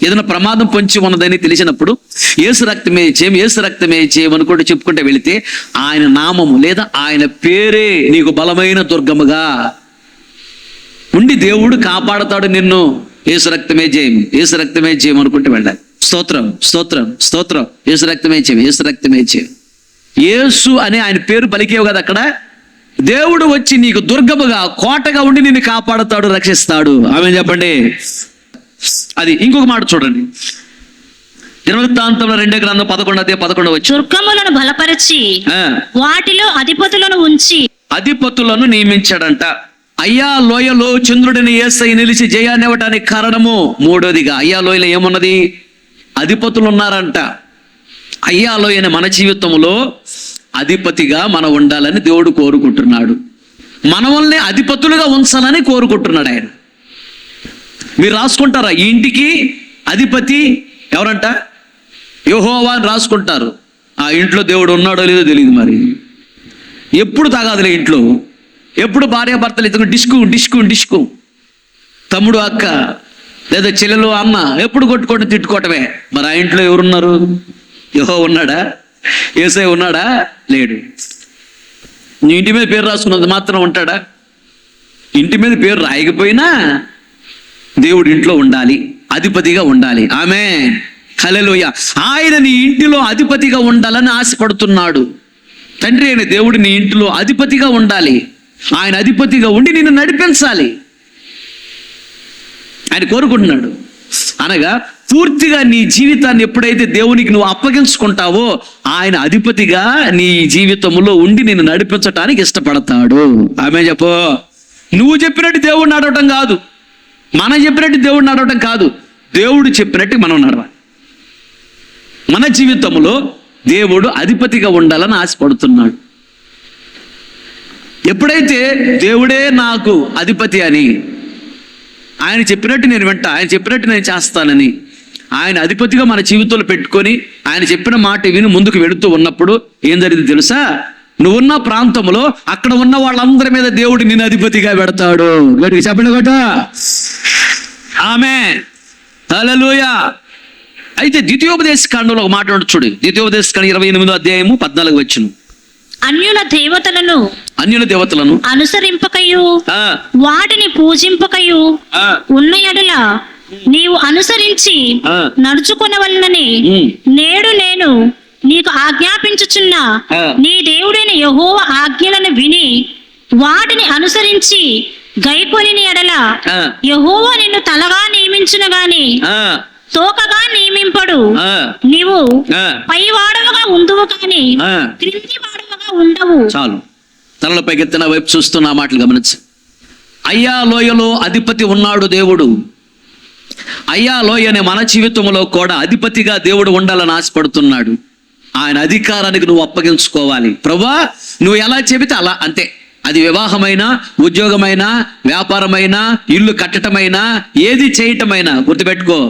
ఏదైనా ప్రమాదం పొంచి ఉన్నదని తెలిసినప్పుడు యేసు రక్తమే చేయం, యేసు రక్తమే చేయమనుకుంటూ చెప్పుకుంటే వెళితే ఆయన నామము లేదా ఆయన పేరే నీకు బలమైన దుర్గముగా ఉండి దేవుడు కాపాడతాడు నిన్ను. యేసు రక్తమే చేయం, యేసు రక్తమే చేయమనుకుంటూ వెళ్ళాలి. స్తోత్రం స్తోత్రం స్తోత్రం. యేసు రక్తమే చేయం, యేసు రక్తమే చేయం. యేసు అనే ఆయన పేరు పలికేవు కదా, అక్కడ దేవుడు వచ్చి నీకు దుర్గముగా కోటగా ఉండి నిన్ను కాపాడుతాడు, రక్షిస్తాడు. ఆమేన్ చెప్పండి. అది ఇంకొక మాట చూడండి, దినవృత్తాంతంలో 2వ గ్రంథం 11 వచ్చి దుర్గములను బలపరిచి వాటిలో అధిపతులను ఉంచి అధిపతులను నియమించాడంట. అయ్యా లోయలో చంద్రుడిని యేసై నిలిచి జయాన్ని ఇవ్వటానికి కారణము మూడోదిగా అయ్యా లోయలో ఏమున్నది, అధిపతులు ఉన్నారంట. అయ్యా లోయని మన జీవితంలో అధిపతిగా మనం ఉండాలని దేవుడు కోరుకుంటున్నాడు. మనల్ని అధిపతులుగా ఉంచాలని కోరుకుంటున్నాడు ఆయన. మీరు రాసుకుంటారా, ఈ ఇంటికి అధిపతి ఎవరంట? యెహోవా అని రాసుకుంటారు. ఆ ఇంట్లో దేవుడు ఉన్నాడో లేదో తెలియదు. మరి ఎప్పుడు తాగాదులే ఇంట్లో, ఎప్పుడు భార్యాభర్తలు ఇద్దరు డిస్కు డిస్కు డిస్కు, తమ్ముడు అక్క లేదా చెల్లెలు అమ్మ ఎప్పుడు కొట్టుకోవడం తిట్టుకోవటమే. మరి ఆ ఇంట్లో ఎవరున్నారు? యెహోవా ఉన్నాడా? యేసయ్య ఉన్నాడా? లేడు. నీ ఇంటి మీద పేరు రాసుకున్నది మాత్రం ఉంటాడా? ఇంటి మీద పేరు రాయకపోయినా దేవుడు ఇంట్లో ఉండాలి, అధిపతిగా ఉండాలి. ఆమేన్, హల్లెలూయా. ఆయన నీ ఇంటిలో అధిపతిగా ఉండాలని ఆశపడుతున్నాడు. తండ్రి అయిన దేవుడు నీ ఇంటిలో అధిపతిగా ఉండాలి. ఆయన అధిపతిగా ఉండి నిన్ను నడిపించాలి ఆయన కోరుకుంటున్నాడు. అనగా పూర్తిగా నీ జీవితాన్ని ఎప్పుడైతే దేవునికి నువ్వు అప్పగించుకుంటావో ఆయన అధిపతిగా నీ జీవితంలో ఉండి నిన్ను నడిపించటానికి ఇష్టపడతాడు. ఆమేన్ చెప్పు. నువ్వు చెప్పినట్టు దేవుడు నడవటం కాదు, మనం చెప్పినట్టు దేవుడు నడవటం కాదు, దేవుడు చెప్పినట్టు మనం నడవాలి. మన జీవితంలో దేవుడు అధిపతిగా ఉండాలని ఆశపడుతున్నాడు. ఎప్పుడైతే దేవుడే నాకు అధిపతి అని, ఆయన చెప్పినట్టు నేను వింటా, ఆయన చెప్పినట్టు నేను చేస్తానని ఆయన అధిపతిగా మన జీవితంలో పెట్టుకొని ఆయన చెప్పిన మాట విని ముందుకు వెళుతూ ఉన్నప్పుడు ఏం జరిగింది తెలుసా? నువ్వున్న ప్రాంతంలో అక్కడ ఉన్న వాళ్ళందరి మీద దేవుడు నిన్ను అధిపతిగా పెడతాడు. గట్టిగా చెప్పండి కొట్ట. ఆమేన్, హల్లెలూయా. అయితే ద్వితీయోపదేశ కాండంలో ఒక మాట చూడు. ద్వితీయోపదేశ కాండం 28వ అధ్యాయము 14 వచనం. అన్యుల దేవతలను అనుసరింపకయు వాటిని పూజింపకయు ఉన్న యెడల నీవు అనుసరించి నడుచుకొనవలెనని నేడు నేను నీకు ఆజ్ఞాపించుచున్న నీ దేవుడైన యెహోవా ఆజ్ఞలను విని వాటిని అనుసరించి గైకొని ఎడల యెహోవా నిన్ను తలగా నియమించును గాని తోకగా నియమింపడు. నీవు పైవాడవుగా ఉండువు కానీ క్రింది వాడవుగా ఉండవు. చాలు. తలలో పైకెత్తిన వైపు చూస్తున్న మాటలు గమనించు. అయ్యా లోయలో అధిపతి ఉన్నాడు దేవుడు. అయ్యా లోయ అనే మన జీవితంలో కూడా అధిపతిగా దేవుడు ఉండాలని ఆశపడుతున్నాడు. ఆయన అధికారానికి నువ్వు అప్పగించుకోవాలి. ప్రభువా నువ్వు ఎలా చెబితే అలా, అంతే. అది వివాహమైనా, ఉద్యోగమైనా, వ్యాపారమైనా, ఇల్లు కట్టటమైనా, ఏది చేయటమైనా గుర్తుపెట్టుకో,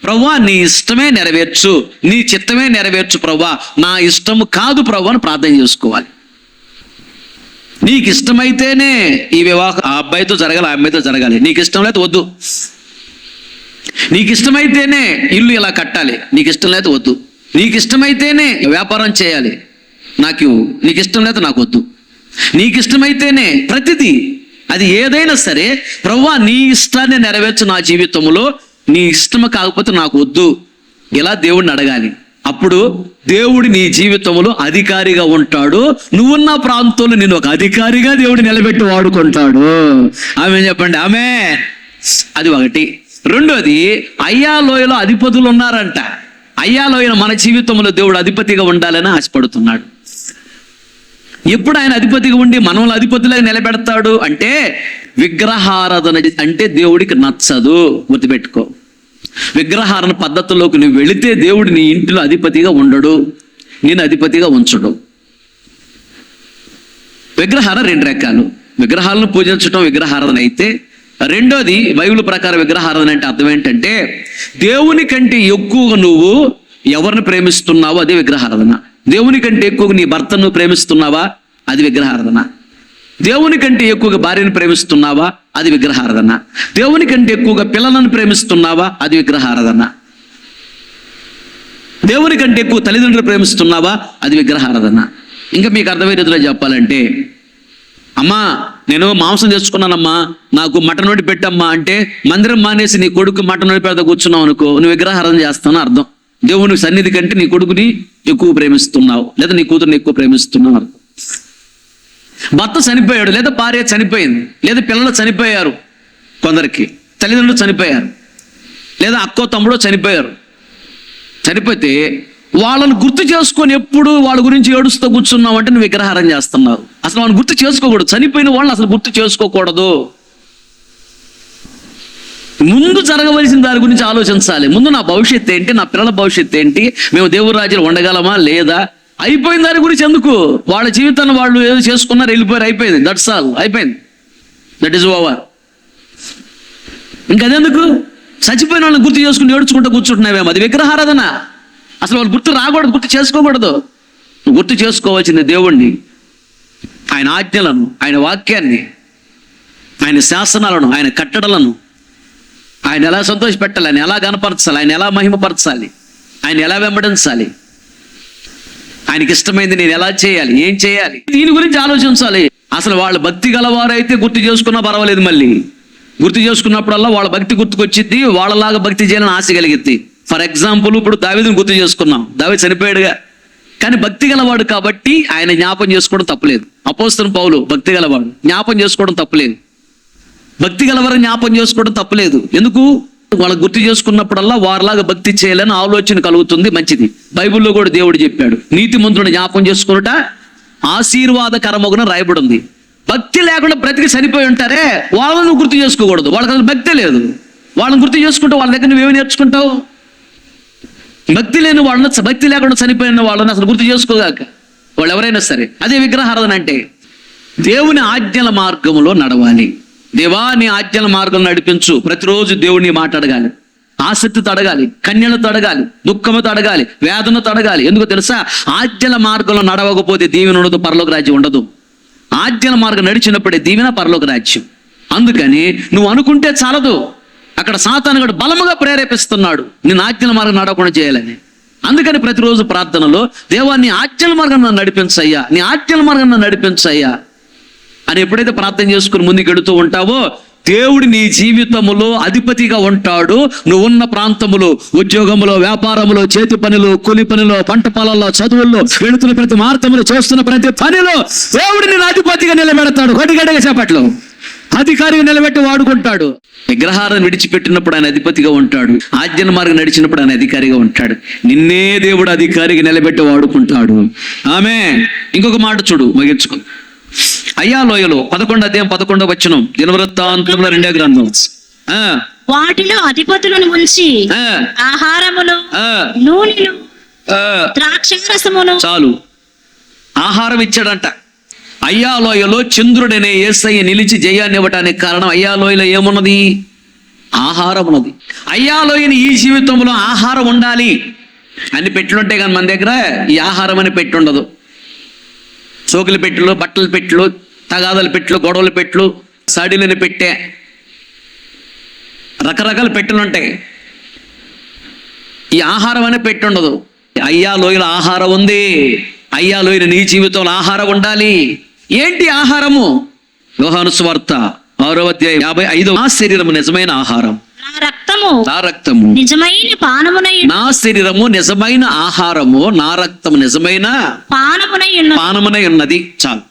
ప్రభువా నీ ఇష్టమే నెరవేర్చు, నీ చిత్తమే నెరవేర్చు ప్రభువా, నా ఇష్టము కాదు ప్రభువా అని ప్రార్థన చేసుకోవాలి. నీకు ఇష్టమైతేనే ఈ వివాహం ఆ అబ్బాయితో జరగాలి, ఆ అమ్మాయితో జరగాలి. నీకు ఇష్టం లేకపోతే వద్దు. నీకు ఇష్టమైతేనే ఇల్లు ఇలా కట్టాలి, నీకు ఇష్టం లేకపోతే వద్దు. నీకు ఇష్టమైతేనే వ్యాపారం చేయాలి, నీకు ఇష్టం లేకపోతే నాకు వద్దు. నీకు ఇష్టమైతేనే ప్రతిదీ, అది ఏదైనా సరే ప్రభువా నీ ఇష్టాన్ని నెరవేర్చు నా జీవితంలో, నీ ఇష్టం కాకపోతే నాకు వద్దు, ఇలా దేవుడిని అడగాలి. అప్పుడు దేవుడు నీ జీవితంలో అధికారిగా ఉంటాడు. నువ్వున్న ప్రాంతంలో నేను ఒక అధికారిగా దేవుడు నిలబెట్టి వాడుకుంటాడు. ఆమె చెప్పండి, ఆమె. అది ఒకటి. రెండోది, అయ్యాలోయలో అధిపతులు ఉన్నారంట. అయ్యాలోయలో మన జీవితంలో దేవుడు అధిపతిగా ఉండాలని ఆశపడుతున్నాడు. ఎప్పుడు ఆయన అధిపతిగా ఉండి మనల్ని అధిపతులుగా నిలబెడతాడు అంటే, విగ్రహారాధన అంటే దేవుడికి నచ్చదు. గుర్తుపెట్టుకో, విగ్రహారాధన పద్ధతుల్లోకి నువ్వు వెళితే దేవుడు నీ ఇంటిలో అధిపతిగా ఉండడు, నేను అధిపతిగా ఉంచడు. విగ్రహారాధన రెండు రకాలు. విగ్రహాలను పూజించడం విగ్రహారాధన అయితే, రెండోది బైబిల్ ప్రకారం విగ్రహారాధన అంటే అర్థం ఏంటంటే, దేవుని కంటే ఎక్కువగా నువ్వు ఎవరిని ప్రేమిస్తున్నావో అదే విగ్రహారాధన. దేవుని కంటే ఎక్కువగా నీ భర్తను ప్రేమిస్తున్నావా, అది విగ్రహారాధన. దేవుని కంటే ఎక్కువగా భార్యను ప్రేమిస్తున్నావా, అది విగ్రహారాధన. దేవుని కంటే ఎక్కువగా పిల్లలను ప్రేమిస్తున్నావా, అది విగ్రహారాధన. దేవుని కంటే ఎక్కువ తల్లిదండ్రులు ప్రేమిస్తున్నావా, అది విగ్రహారాధన. ఇంకా మీకు అర్థమయ్యే రీతిలో చెప్పాలంటే, అమ్మా నేను మాంసం తెచ్చుకున్నానమ్మా, నాకు మటన్ వండి పెట్టమ్మా అంటే, మందిరం మానేసి నీ కొడుకు మటన్ వండి పెడతా కూర్చున్నావు అనుకో, నువ్వు విగ్రహారాధన చేస్తావు అర్థం. దేవుని సన్నిధి కంటే నీ కొడుకుని ఎక్కువ ప్రేమిస్తున్నావు, లేదా నీ కూతురుని ఎక్కువ ప్రేమిస్తున్నావు అర్థం. భర్త చనిపోయాడు, లేదా భార్య చనిపోయింది, లేదా పిల్లలు చనిపోయారు, కొందరికి తల్లిదండ్రులు చనిపోయారు, లేదా అక్కో తమ్ముడో చనిపోయారు. చనిపోతే వాళ్ళని గుర్తు చేసుకొని ఎప్పుడు వాళ్ళ గురించి ఏడుస్తూ కూర్చున్నావు అంటే నువ్వు విగ్రహారం చేస్తున్నావు. అసలు వాళ్ళని గుర్తు చేసుకోకూడదు. చనిపోయిన వాళ్ళని అసలు గుర్తు చేసుకోకూడదు. ముందు జరగవలసిన దాని గురించి ఆలోచించాలి. ముందు నా భవిష్యత్తు ఏంటి, నా పిల్లల భవిష్యత్తు ఏంటి, మేము దేవుడి రాజ్యంలో ఉండగలమా లేదా. అయిపోయిన దాని గురించి ఎందుకు? వాళ్ళ జీవితాన్ని వాళ్ళు ఏదో చేసుకున్నారు, వెళ్ళిపోయారు, అయిపోయింది. దట్స్ ఆల్, అయిపోయింది. That is over. ఇంకదెందుకు? చచ్చిపోయిన వాళ్ళని గుర్తు చేసుకుని ఏడ్చుకుంటూ కూర్చుంటున్నావేమో, అది విగ్రహారాధన. అసలు వాళ్ళు గుర్తు రాకూడదు, గుర్తు చేసుకోకూడదు. నువ్వు గుర్తు చేసుకోవాల్సింది దేవుణ్ణి, ఆయన ఆజ్ఞలను, ఆయన వాక్యాన్ని, ఆయన శాసనాలను, ఆయన కట్టడలను, ఆయన ఎలా సంతోషపెట్టాలి, ఆయన ఎలా గణపరచాలి, ఆయన ఎలా మహిమపరచాలి, ఆయన ఎలా వెంబడించాలి, ఆయనకి ఇష్టమైంది నేను ఎలా చేయాలి, ఏం చేయాలి, దీని గురించి ఆలోచించాలి. అసలు వాళ్ళ భక్తి గలవారైతే గుర్తు చేసుకున్నా పర్వాలేదు. మళ్ళీ గుర్తు చేసుకున్నప్పుడల్లా వాళ్ళ భక్తి గుర్తుకొచ్చిద్ది, వాళ్ళలాగా భక్తి చేయాలని ఆశ కలిగిద్ది. ఫర్ ఎగ్జాంపుల్, ఇప్పుడు దావీదుని గుర్తు చేసుకున్నాం. దావీదు చనిపోయాడుగా, కానీ భక్తి గలవాడు కాబట్టి ఆయన జ్ఞాపం చేసుకోవడం తప్పలేదు. అపోస్తలుడు పౌలు భక్తి గలవాడు, జ్ఞాపం చేసుకోవడం తప్పలేదు. భక్తి గలవారు జ్ఞాపం చేసుకోవడం తప్పలేదు. ఎందుకు? వాళ్ళకి గుర్తు చేసుకున్నప్పుడల్లా వారిలాగా భక్తి చేయాలని ఆలోచన కలుగుతుంది, మంచిది. బైబిల్లో కూడా దేవుడు చెప్పాడు, నీతిమంతుడు జ్ఞాపం చేసుకున్నట ఆశీర్వాదకరమగున రాయబడి ఉంది. భక్తి లేకుండా బ్రతికి చనిపోయి ఉంటారే, వాళ్ళను గుర్తు చేసుకోకూడదు. వాళ్ళకి అసలు భక్తే లేదు. వాళ్ళని గుర్తు చేసుకుంటే వాళ్ళ దగ్గర నువ్వేమి నేర్చుకుంటావు? భక్తి లేని వాళ్ళని, భక్తి లేకుండా చనిపోయిన వాళ్ళని అసలు గుర్తు చేసుకోగాక వాళ్ళు ఎవరైనా సరే. అదే విగ్రహారాధన అంటే. దేవుని ఆజ్ఞల మార్గంలో నడవాలి. దేవా నీ ఆజ్ఞల మార్గం నడిపించు. ప్రతిరోజు దేవుడిని మాట అడగాలి, ఆసక్తితో అడగాలి, కన్యలతో అడగాలి, దుఃఖంతో అడగాలి, వేదనతో అడగాలి. ఎందుకో తెలుసా? ఆజ్ఞల మార్గంలో నడవకపోతే దీవెన ఉండదు, పరలోక రాజ్యం ఉండదు. ఆజ్ఞల మార్గం నడిచినప్పుడే దీవెన, పరలోక రాజ్యం. అందుకని నువ్వు అనుకుంటే చాలదు, అక్కడ సాతాను కూడా బలముగా ప్రేరేపిస్తున్నాడు నేను ఆజ్ఞల మార్గం నడవకుండా చేయాలని. అందుకని ప్రతిరోజు ప్రార్థనలో, దేవా నీ ఆజ్ఞల మార్గం నన్ను నడిపించయ్యా, నీ ఆజ్ఞల మార్గం నన్ను నడిపించయ్యా అని ఎప్పుడైతే ప్రార్థన చేసుకుని ముందుకు వెళుతూ ఉంటావో, దేవుడు నీ జీవితములో అధిపతిగా ఉంటాడు. నువ్వున్న ప్రాంతములో, ఉద్యోగములో, వ్యాపారములో, చేతి పనిలో, కూలి పనిలో, పంట పొలాల్లో, చదువుల్లో, వెళుతున్న ప్రతి మార్గంలో, చేస్తున్న ప్రతి పనిలో దేవుడు నేను అధిపతిగా నిలబెడతాడు. గడిగడగా చేపట్లో అధికారిగా నిలబెట్టి వాడుకుంటాడు. విగ్రహాలను విడిచిపెట్టినప్పుడు ఆయన అధిపతిగా ఉంటాడు, ఆజ్ఞల మార్గం నడిచినప్పుడు ఆయన అధికారిగా ఉంటాడు. నిన్నే దేవుడు అధికారిగా నిలబెట్టి వాడుకుంటాడు. ఆమె ఇంకొక మాట చూడు, ముగించుకో. అయ్యాలోయలో 11:11 దినవృత్తాంతముల 2వ గ్రంథం. వాటిలో అధిపతులను ఉంచి ఆహారమును, నూనెను, ద్రాక్షారసమును, చాలు ఆహారం ఇచ్చాడంట. అయ్యాలోయలో చంద్రుడనే యేసయ్య నిలిచి జయాన్ని ఇవ్వటానికి కారణం, అయ్యాలోయలో ఏమున్నది? ఆహారం ఉన్నది. అయ్యాలోయని ఈ జీవితంలో ఆహారం ఉండాలి. అన్ని పెట్లుంటాయి కానీ మన దగ్గర ఈ ఆహారం అని పెట్టి ఉండదు. సోకుల పెట్టులు, బట్టల పెట్టులు, తగాదల పెట్టులు, గొడవల పెట్టులు, సడిలని పెట్టే, రకరకాల పెట్టులు ఉంటాయి. ఈ ఆహారం అనే పెట్టి ఉండదు. అయ్యాలోయలో ఆహారం ఉంది. అయ్యాలోయని నీ జీవితంలో ఆహారం ఉండాలి. ఏంటి ఆహారము? యోహాను సువార్త 6వ అధ్యాయం 55. ఆ శరీరము నిజమైన ఆహారం, నా రక్తము నిజమైన పానమునై నా శరీరము నిజమైన ఆహారము, నా రక్తము నిజమైన పానమునై ఉన్నది. చాలు.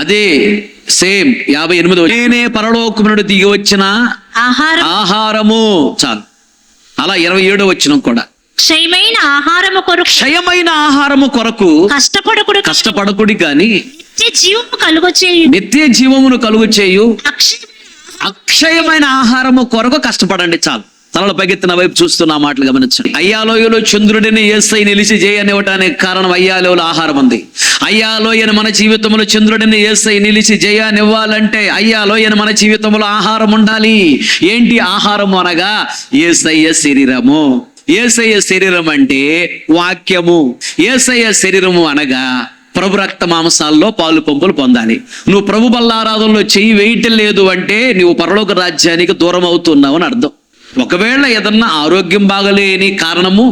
అదే సేమ్ 58 నేనే పరలోకము నుండి దిగి వచ్చిన ఆహారము. చాలు. అలా 27 వచనం కూడా క్షయమైన ఆహారము కొరకు కష్టపడకుడి గాని నిత్య జీవమును కలుగు చేయు అక్షయమైన ఆహారము కొరకు కష్టపడండి. చాలు. తలల పైకెత్తిన వైపు చూస్తున్న మాటలు గమనించండి. అయ్యాలోయలో చంద్రుడిని యేసై నిలిచి జయనివ్వటానికి కారణం అయ్యాలోయలో ఆహారం ఉంది. అయ్యాలోయని మన జీవితంలో చంద్రుడిని యేసై నిలిచి జయానివ్వాలంటే అయ్యాలోయని మన జీవితంలో ఆహారం ఉండాలి. ఏంటి ఆహారము అనగా యేసయ్య శరీరము. యేసయ్య శరీరం అంటే వాక్యము. యేసయ్య శరీరము అనగా ప్రభు రక్త మాంసాల్లో పాలు పంపులు పొందాలి. నువ్వు ప్రభు బల్లారాధనలో చెయ్యి వేయటం లేదు అంటే నువ్వు పరలోక రాజ్యానికి దూరం అవుతున్నావు అని అర్థం. ఒకవేళ ఏదన్నా ఆరోగ్యం బాగలేని కారణము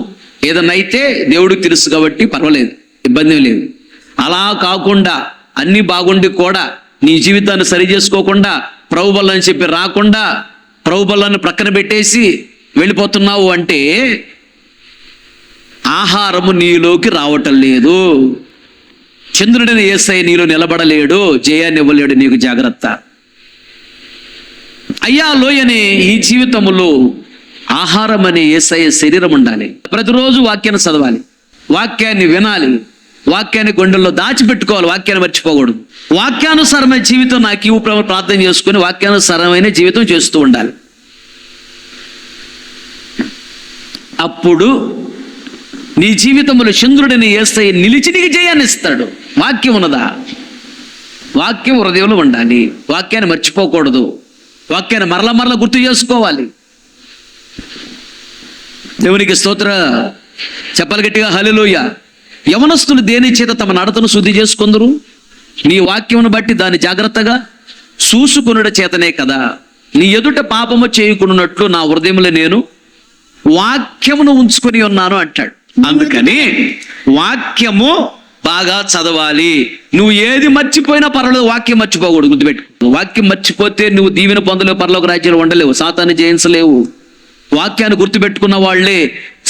ఏదన్నా అయితే దేవుడికి తెలుసు కాబట్టి పర్వాలేదు, ఇబ్బంది లేదు. అలా కాకుండా అన్ని బాగుండి కూడా నీ జీవితాన్ని సరి చేసుకోకుండా ప్రభు బల్లని చెప్పి రాకుండా ప్రభు బల్లాన్ని ప్రక్కన పెట్టేసి వెళ్ళిపోతున్నావు అంటే ఆహారము నీలోకి రావటం లేదు. చంద్రుడిని యేసయ్య నీలో నిలబడలేడు, జయాన్ని ఇవ్వలేడు. నీకు జాగ్రత్త. అయ్యాలోయనే ఈ జీవితంలో ఆహారం అనే యేసయ్య శరీరం ఉండాలి. ప్రతిరోజు వాక్యాన్ని చదవాలి, వాక్యాన్ని వినాలి, వాక్యాన్ని గుండెల్లో దాచిపెట్టుకోవాలి, వాక్యాన్ని మర్చిపోకూడదు. వాక్యానుసారమైన జీవితం నాకు ఇవ్వు ప్రభు ప్రార్థన చేసుకుని వాక్యానుసారమైన జీవితం చేస్తూ ఉండాలి. అప్పుడు నీ జీవితంలో చంద్రుడిని యేసయ్య నిలిచి నీకు జయాన్ని ఇస్తాడు. వాక్యం ఉన్నదా? వాక్యం హృదయంలో ఉండాలి. వాక్యాన్ని మర్చిపోకూడదు. వాక్యాన్ని మరల గుర్తు చేసుకోవాలి. దేవునికి స్తోత్ర. చెప్పాలి గట్టిగా హల్లెలూయా. యవనస్తులు దేని చేత తమ నడతను శుద్ధి చేసుకొందురు? నీ వాక్యమును బట్టి దాన్ని జాగ్రత్తగా చూసుకొనుట చేతనే కదా. నీ ఎదుట పాపము చేయకున్నట్లు నా హృదయంలో నేను వాక్యమును ఉంచుకొని ఉన్నాను అంటాడు. అందుకని వాక్యము బాగా చదవాలి. నువ్వు ఏది మర్చిపోయినా పర్వాలేదు, వాక్యం మర్చిపోకూడదు. గుర్తుపెట్టుకో. వాక్యం మర్చిపోతే నువ్వు దీవెన పొందలేవు, పరలోక రాజ్యంలో ఉండలేవు, సాతాన్ని జయించలేవు. వాక్యాన్ని గుర్తుపెట్టుకున్న వాళ్ళే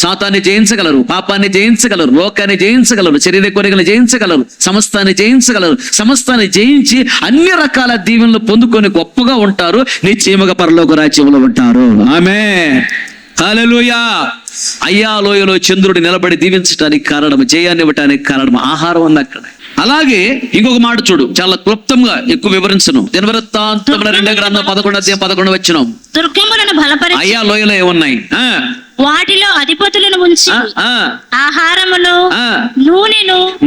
సాతాన్ని జయించగలరు, పాపాన్ని జయించగలరు, లోకాన్ని జయించగలరు, శరీర కోరికలు జయించగలరు, సమస్తాన్ని జయించగలరు. సమస్తాన్ని జయించి అన్ని రకాల దీవెనలు పొందుకొని గొప్పగా ఉంటారు, నిశ్చయముగా పరలోక రాజ్యంలో ఉంటారు. ఆమేన్. హల్లెలూయా. అయ్యాలోయలో చంద్రుడు నిలబడి దీవించడానికి కారణం, జయాన్ని ఇవ్వటానికి కారణం ఆహారం ఉంది అక్కడ. అలాగే ఇంకొక మాట చూడు, చాలా క్లుప్తంగా ఎక్కువ వివరించను. దినవృత్తాంతముల 2వ గ్రంథం 11 వచనం. దుర్గములను బలపరిచి అయ్యాలోయలో ఏమున్నాయి? వాటిలో అధిపతులను ఉంచి ఆహారమును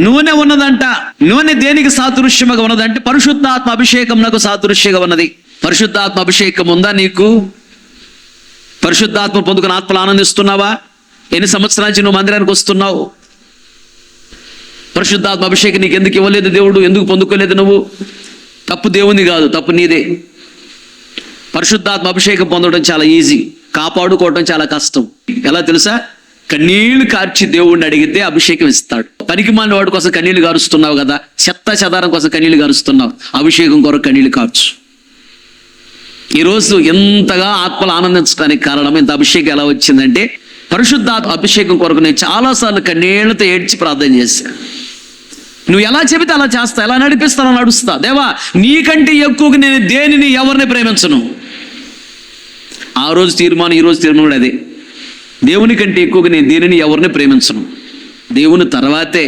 నూనె ఉన్నదంట. నూనె దేనికి సాదృశ్యముగా ఉన్నదంటే పరిశుద్ధాత్మ అభిషేకమునకు సాదృశ్యంగా ఉన్నది. పరిశుద్ధాత్మ అభిషేకం ఉందా నీకు? పరిశుద్ధాత్మ పొందుకుని ఆత్మలు ఆనందిస్తున్నావా? ఎన్ని సంవత్సరాల నుంచి నువ్వు మందిరానికి వస్తున్నావు? పరిశుద్ధాత్మ అభిషేకం నీకు ఎందుకు ఇవ్వలేదు దేవుడు? ఎందుకు పొందుకోలేదు నువ్వు? తప్పు దేవుని కాదు, తప్పు నీదే. పరిశుద్ధాత్మ అభిషేకం పొందడం చాలా ఈజీ, కాపాడుకోవడం చాలా కష్టం. ఎలా తెలుసా? కన్నీళ్లు కార్చి దేవుడిని అడిగితే అభిషేకం ఇస్తాడు. పనికిమాలిన వాడి కోసం కన్నీళ్లు కారుస్తున్నావు కదా, చెత్త చెదారం కోసం కన్నీళ్లు కారుస్తున్నావు, అభిషేకం కొరకు కన్నీళ్లు కార్చు. ఈరోజు ఎంతగా ఆత్మలు ఆనందించడానికి కారణం, ఇంత అభిషేకం ఎలా వచ్చిందంటే పరిశుద్ధాత్మ అభిషేకం కొరకు నేను చాలాసార్లు కన్నీళ్లతో ఏడ్చి ప్రార్థన చేశాను. నువ్వు ఎలా చెబితే అలా చేస్తా, ఎలా నడిపిస్తానో నడుస్తా. దేవా, నీకంటే ఎక్కువగా నేను దేనిని ఎవరిని ప్రేమించను. ఆ రోజు తీర్మానం, ఈ రోజు తీర్మానం కూడా అదే. దేవుని కంటే ఎక్కువగా నేను దేనిని ఎవరిని ప్రేమించను. దేవుని తర్వాతే,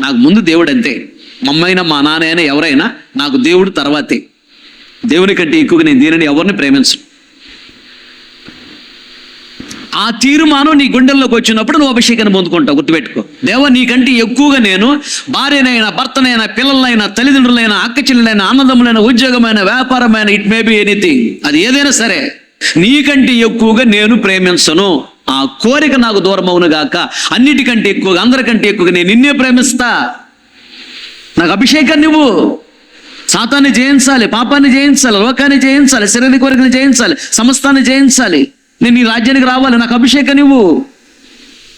నాకు ముందు దేవుడు అంతే. మమ్మైనా మా నాన్న అయినా ఎవరైనా నాకు దేవుడు తర్వాతే. దేవుని కంటే ఎక్కువగా నేను దేనిని ఎవరిని ప్రేమించను. ఆ తీర్మానం నీ గుండెల్లోకి వచ్చినప్పుడు నువ్వు అభిషేకాన్ని పొందుకుంటావు. గుర్తుపెట్టుకో. దేవా, నీకంటే ఎక్కువగా నేను భార్యనైనా, భర్తనైనా, పిల్లలైనా, తల్లిదండ్రులైనా, అక్క చెల్లెలైనా, అన్నదమ్ములైన, ఉద్యోగమైన, వ్యాపారమైన, ఇట్ మే బి ఎనీథింగ్, అది ఏదైనా సరే, నీకంటే ఎక్కువగా నేను ప్రేమించను. ఆ కోరిక నాకు దూరం అవును గాక. అన్నిటికంటే ఎక్కువగా, అందరికంటే ఎక్కువగా నేను నిన్నే ప్రేమిస్తా. నాకు అభిషేకాన్ని నువ్వు. సాతాన్ని జయించాలి, పాపాన్ని జయించాలి, లోకాన్ని జయించాలి, శరీర కోరికను జయించాలి, సమస్తాన్ని జయించాలి. నేను ఈ రాజ్యానికి రావాలి, నాకు అభిషేకం నువ్వు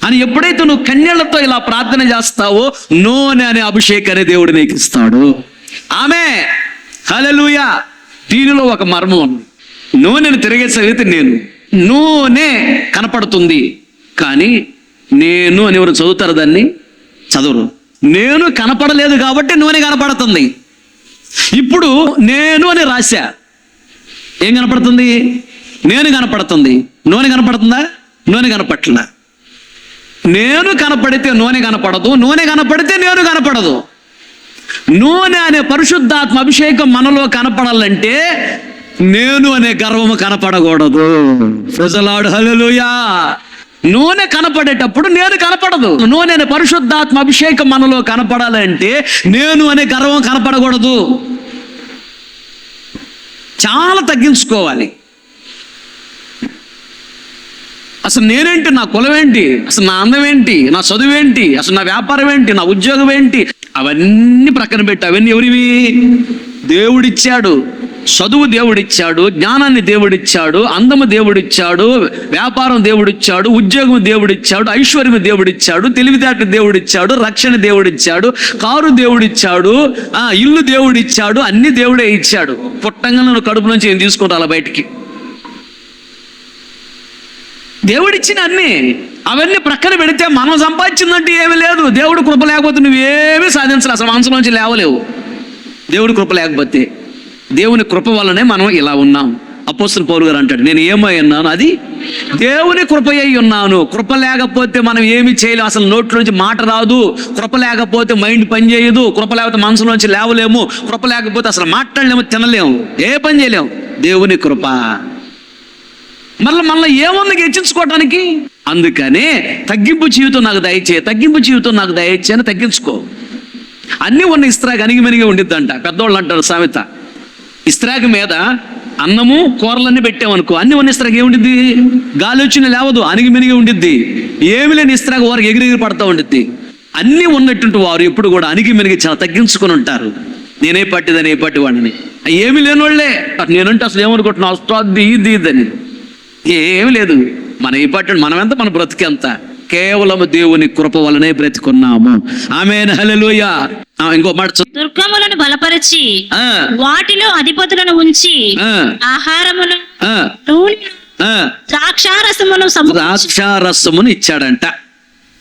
అని ఎప్పుడైతే నువ్వు కన్యలతో ఇలా ప్రార్థన చేస్తావో నూనె అనే అభిషేకాన్ని దేవుడు నీకు ఇస్తాడు. ఆమేన్. హల్లెలూయా. దీనిలో ఒక మర్మం ఉంది. నూనెను తిరిగేసైతే నేను నూనె కనపడుతుంది, కానీ నేను అని ఎవరు చదువుతారు? దాన్ని చదవరు. నేను కనపడలేదు కాబట్టి నూనె కనపడుతుంది. ఇప్పుడు నేను అని రాశా, ఏం కనపడుతుంది? నేను కనపడుతుంది. నూనె కనపడుతుందా? నూనె కనపట్లా. నేను కనపడితే నూనె కనపడదు, నూనె కనపడితే నేను కనపడదు. నూనె అనే పరిశుద్ధాత్మ అభిషేకం మనలో కనపడాలంటే నేను అనే గర్వము కనపడకూడదు. ప్రజలాడు హల్లెలూయా. నూనె కనపడేటప్పుడు నేను కనపడదు. నూనె అనే పరిశుద్ధాత్మ అభిషేకం మనలో కనపడాలంటే నేను అనే గర్వం కనపడకూడదు. చాలా తగ్గించుకోవాలి. అసలు నేనేంటి, నా కులం ఏంటి, అసలు నా అందం ఏంటి, నా చదువు ఏంటి, అసలు నా వ్యాపారం ఏంటి, నా ఉద్యోగం ఏంటి, అవన్నీ ప్రక్కన పెట్టి, అవన్నీ ఎవరివి? దేవుడిచ్చాడు. చదువు దేవుడిచ్చాడు, జ్ఞానాన్ని దేవుడిచ్చాడు, అందము దేవుడిచ్చాడు, వ్యాపారం దేవుడిచ్చాడు, ఉద్యోగం దేవుడిచ్చాడు, ఐశ్వర్యం దేవుడిచ్చాడు, తెలివితేటలు దేవుడిచ్చాడు, రక్షణ దేవుడిచ్చాడు, కారు దేవుడిచ్చాడు, ఇల్లు దేవుడిచ్చాడు, అన్ని దేవుడే ఇచ్చాడు. పుట్టంగా నువ్వు కడుపు నుంచి ఏం తీసుకుంటా బయటికి. దేవుడిచ్చిన అన్ని అవన్నీ ప్రక్కన పెడితే మనం సంపాదించిందంటే ఏమీ లేదు. దేవుడు కృప లేకపోతే నువ్వేమీ సాధించలేవు. అసలు మనసులోంచి లేవలేవు దేవుడి కృప లేకపోతే. దేవుని కృప వల్లనే మనం ఇలా ఉన్నాం. అపోస్తలుడు పౌలు గారు అంటాడు, నేను ఏమై ఉన్నాను, అది దేవుని కృప అయి ఉన్నాను. కృప లేకపోతే మనం ఏమి చేయలేము. అసలు నోట్లోంచి మాట రాదు. కృప లేకపోతే మైండ్ పని చేయదు. కృప లేకపోతే మనసులోంచి లేవలేము. కృప లేకపోతే అసలు మాట్లాడలేము, తినలేము, ఏ పని చేయలేము. దేవుని కృప. మళ్ళీ ఏముంది హెచ్చించుకోవటానికి? అందుకనే తగ్గింపు జీవితం నాకు దయచే, తగ్గింపు జీవితం నాకు దయచే అని తగ్గించుకో. అన్నీ ఉన్న ఇస్త్రాకు అణిగిమెనిగి ఉండిద్దంట. పెద్దోళ్ళు అంటారు సామెత. ఇస్త్రాకు మీద అన్నము కూరలన్నీ పెట్టామనుకో, అన్ని ఉన్న ఇస్త్రాకు ఏముండిద్ది? గాలి వచ్చిన లేవదు, అణిగిమెనిగి ఉండిద్ది. ఏమి లేని ఇస్త్రాకు వారికి ఎగిరెగిరి పడతా ఉండిద్ది. అన్నీ ఉన్నట్టుంటే వారు ఎప్పుడు కూడా అణిగిమెనిగి చాలా తగ్గించుకొని ఉంటారు. నేనే పట్టిదని ఏ పట్టి వాడిని. ఏమి లేని వాళ్ళే. నేనంటే అసలు ఏమనుకుంటున్నా, వస్తుంది ఇది ఇదని. ఏమి లేదు. మన ఈ పట్టణం మనం ఎంత, మన బ్రతికెంత, కేవలం దేవుని కృప వలనే బ్రతికున్నాము. ఆమేన్, హల్లెలూయా. ఇంకో మాట, దుర్గములను బలపరిచి వాటిలో అధిపతులను ఉంచి ఆహారమును ద్రాక్షారసమును ఇచ్చాడంట.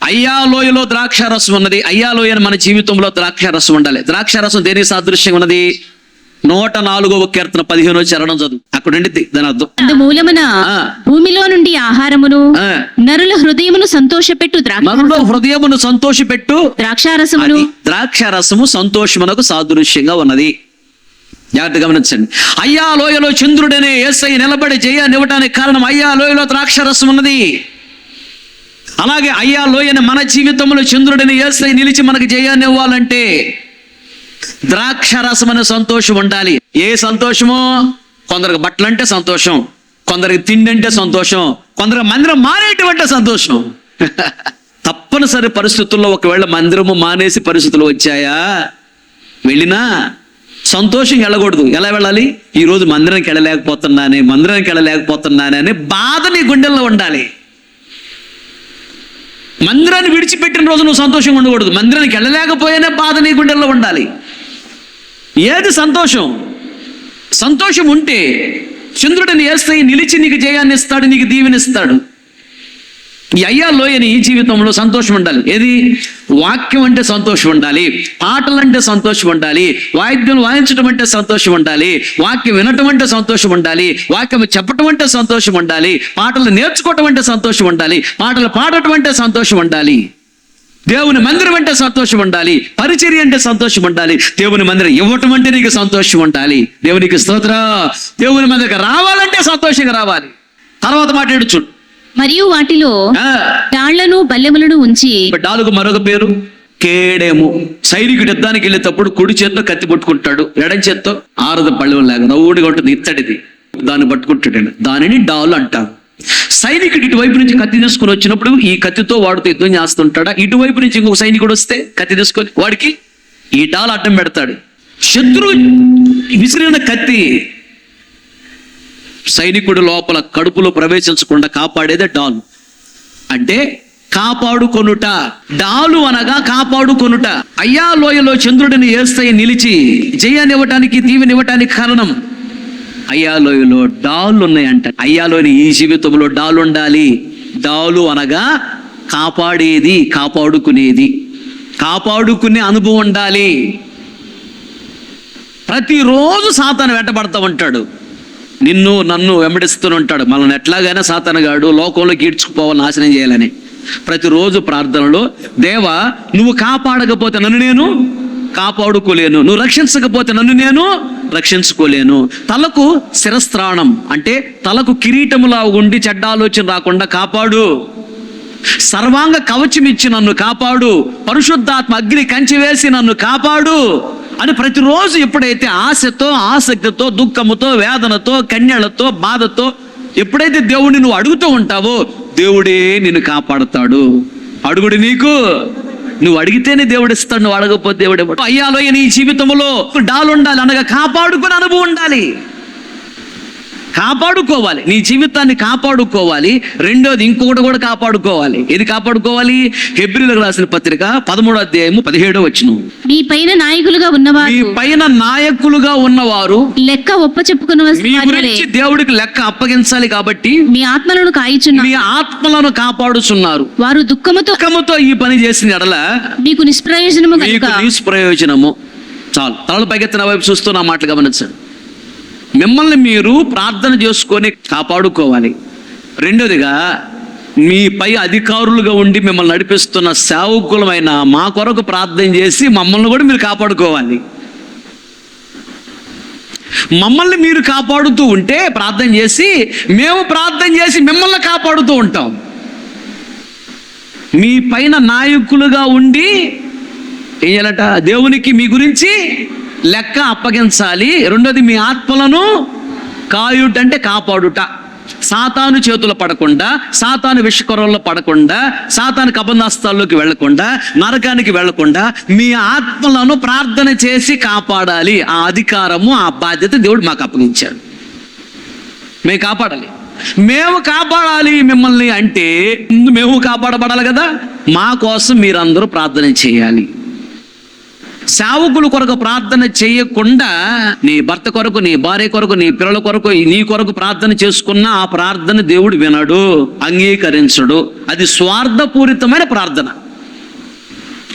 అయ్యాలోయలో ద్రాక్షారసం ఉన్నది. అయ్యాలోయ మన జీవితంలో ద్రాక్షారసం ఉండాలి. ద్రాక్షారసం దేనికి సాదృశ్యంగా ఉన్నది? 104వ కీర్తన 15వ చరణం చదువు, అక్కడ ఉండిద్ది దాని అర్థం. మూలమున భూమిలో నుండి ఆహారమును నరుల హృదయమును సంతోషపెట్టు ద్రాక్షారసమును. ద్రాక్షారసము సంతోషమునకు సాదృశ్యంగా ఉన్నది. జాగ్రత్త గమనించండి. అయ్యా లోయలో చంద్రుడనే యేసయ్య నిలబడి జయాన్ని ఇవ్వడానికి కారణం అయ్యా లోయలో ద్రాక్షారసం ఉన్నది. అలాగే అయ్యా లోయని మన జీవితంలో చంద్రుడని యేసయ్య నిలిచి మనకి జయాన్ని ఇవ్వాలంటే ద్రాక్షారసం అనే సంతోషం ఉండాలి. ఏ సంతోషమో? కొందరికి బట్టలు అంటే సంతోషం, కొందరికి తిండి అంటే సంతోషం, కొందరికి మందిరం మానేటువంటి సంతోషం. తప్పనిసరి పరిస్థితుల్లో ఒకవేళ మందిరము మానేసి పరిస్థితులు వచ్చాయా, వెళ్ళినా సంతోషం వెళ్ళకూడదు. ఎలా వెళ్ళాలి? ఈరోజు మందిరానికి వెళ్ళలేకపోతున్నానే అనే బాధ నీ గుండెల్లో ఉండాలి. మందిరాన్ని విడిచిపెట్టిన రోజు నువ్వు సంతోషంగా ఉండకూడదు. మందిరానికి వెళ్ళలేకపోయానే బాధ నీ గుండెల్లో ఉండాలి. ఏది సంతోషం? సంతోషం ఉంటే చంద్రుడిని యేసయ్య నిలిచి నీకు జయాన్ని ఇస్తాడు, నీకు దీవెనిస్తాడు. ఈ అయ్యా లోయని ఈ జీవితంలో సంతోషం ఉండాలి. ఏది? వాక్యం అంటే సంతోషం ఉండాలి, పాటలు అంటే సంతోషం ఉండాలి, వాయిద్యం వాయించడం అంటే సంతోషం ఉండాలి, వాక్యం వినటం అంటే సంతోషం ఉండాలి, వాక్యం చెప్పటం అంటే సంతోషం ఉండాలి, పాటలు నేర్చుకోవటం అంటే సంతోషం ఉండాలి, పాటలు పాడటం అంటే సంతోషం ఉండాలి, దేవుని మందిరం అంటే సంతోషం ఉండాలి, పరిచర్య అంటే సంతోషం ఉండాలి, దేవుని మందిరం ఇవ్వటం అంటే నీకు సంతోషం ఉండాలి. దేవునికి స్తోత్రం. దేవుని మందిరికి రావాలంటే సంతోషంగా రావాలి. తర్వాత మాట్లాడు చూడు. మరియు వాటిలో డాళ్లను బల్లెములను ఉంచి. డాలుకు మరొక పేరు కేడేము. సైనికుడు యుద్ధానికి వెళ్ళేటప్పుడు కుడి చేత్తో కత్తి పట్టుకుంటాడు, ఎడం చేత్తో ఆరుద పళ్ళెం లాగా రౌడిగా ఉంటుంది, ఇత్తడిది, దాన్ని పట్టుకుంటాడు. దానిని డాలు అంటారు. సైనికుడు ఇటువైపు నుంచి కత్తి తీసుకుని వచ్చినప్పుడు ఈ కత్తితో వాడితో యుద్ధం చేస్తుంటాడా, ఇటువైపు నుంచి ఇంకొక సైనికుడు వస్తే కత్తి తీసుకొని వాడికి ఈ డాలు అడ్డం పెడతాడు. శత్రువు విసిరిన కత్తి సైనికుడు లోపల కడుపులో ప్రవేశించకుండా కాపాడేదే డాలు. అంటే కాపాడుకొనుట. డాలు అనగా కాపాడుకొనుట. అయ్యా లోయలో చంద్రుడిని యేసయ్య నిలిచి జయాన్ని ఇవ్వటానికి, దీవెని ఇవ్వటానికి కారణం అయ్యాలోయలో డాళ్ళు ఉన్నాయంట. అయ్యాలోని ఈ జీవితంలో డాలు ఉండాలి. డాలు అనగా కాపాడేది, కాపాడుకునేది, కాపాడుకునే అనుభవం ఉండాలి. ప్రతిరోజు సాతాను వెంటబడతా ఉంటాడు, నిన్ను నన్ను వెంబడిస్తూనే ఉంటాడు. మనల్ని ఎట్లాగైనా సాతానుగాడు లోకంలోకి ఈడ్చుకుపోవాలి, నాశనం చేయాలని. ప్రతిరోజు ప్రార్థనలో, దేవా నువ్వు కాపాడకపోతే నన్ను నేను కాపాడుకోలేను, నువ్వు రక్షించకపోతే నన్ను నేను రక్షించుకోలేను. తలకు శిరస్త్రాణం అంటే తలకు కిరీటములా ఉండి చెడ్డ ఆలోచన రాకుండా కాపాడు. సర్వాంగ కవచం ఇచ్చి నన్ను కాపాడు. పరిశుద్ధాత్మ అగ్ని కంచి వేసి నన్ను కాపాడు అని ప్రతిరోజు ఎప్పుడైతే ఆశతో, ఆసక్తితో, దుఃఖముతో, వేదనతో, కన్యలతో, బాధతో ఎప్పుడైతే దేవుడిని నువ్వు అడుగుతూ ఉంటావో, దేవుడే నిన్ను కాపాడుతాడు. అడుగుడు నీకు, నువ్వు అడిగితేనే దేవుడు ఇస్తాడు, నువ్వు అడగకపోతే దేవుడు ఇవ్వడు. అయ్యాలోయ నీ జీవితంలో డాలు ఉండాలి అనగా కాపాడుకునే అనుభవం ఉండాలి. కాపాడుకోవాలి, నీ జీవితాన్ని కాపాడుకోవాలి. రెండోది ఇంకొకటి కూడా కాపాడుకోవాలి. ఏది కాపాడుకోవాలి? హెబ్రీయులకు రాసిన పత్రిక 13వ అధ్యాయము 17వ వచనం. మీ పైన నాయకులుగా ఉన్నవారు, మీ పైన నాయకులుగా ఉన్నవారు లెక్క ఒప్పచెప్పుకున్న మీ గురించి దేవుడికి లెక్క అప్పగించాలి కాబట్టి మీ ఆత్మలను కాయిచున్నారు, మీ ఆత్మలను కాపాడుచున్నారు. వారు దుఃఖముతో ఈ పని చేసిన ఎడల మీకు నిష్ప్రయోజనము మీకు కనుక నిష్ప్రయోజనము. చాలు, తలలు పైకెత్తిన వైపు చూస్తూ నా మాటలు గమనించండి. మిమ్మల్ని మీరు ప్రార్థన చేసుకొని కాపాడుకోవాలి. రెండోదిగా మీ పై అధికారులుగా ఉండి మిమ్మల్ని నడిపిస్తున్న సేవకులమైన మా కొరకు ప్రార్థన చేసి మమ్మల్ని కూడా మీరు కాపాడుకోవాలి. మమ్మల్ని మీరు కాపాడుతూ ఉంటే ప్రార్థన చేసి, మేము ప్రార్థన చేసి మిమ్మల్ని కాపాడుతూ ఉంటాం. మీ పైన నాయకులుగా ఉండి ఏం చేయాలట? దేవునికి మీ గురించి లెక్క అప్పగించాలి. రెండోది మీ ఆత్మలను కాయుట అంటే కాపాడుట. సాతాను చేతులు పడకుండా, సాతాను విషకరంలో పడకుండా, సాతాను కబంధాస్తాల్లోకి వెళ్లకుండా, నరకానికి వెళ్లకుండా మీ ఆత్మలను ప్రార్థన చేసి కాపాడాలి. ఆ అధికారము, ఆ బాధ్యత దేవుడు మాకు అప్పగించాడు. మేము కాపాడాలి. మేము కాపాడాలి మిమ్మల్ని అంటే మేము కాపాడబడాలి కదా. మా కోసం మీరందరూ ప్రార్థన చేయాలి. సేవకుల కొరకు ప్రార్థన చేయకుండా నీ భర్త కొరకు, నీ భార్య కొరకు, నీ పిల్లల కొరకు, నీ కొరకు ప్రార్థన చేసుకున్న ఆ ప్రార్థన దేవుడు వినడు, అంగీకరించడు. అది స్వార్థపూరితమైన ప్రార్థన.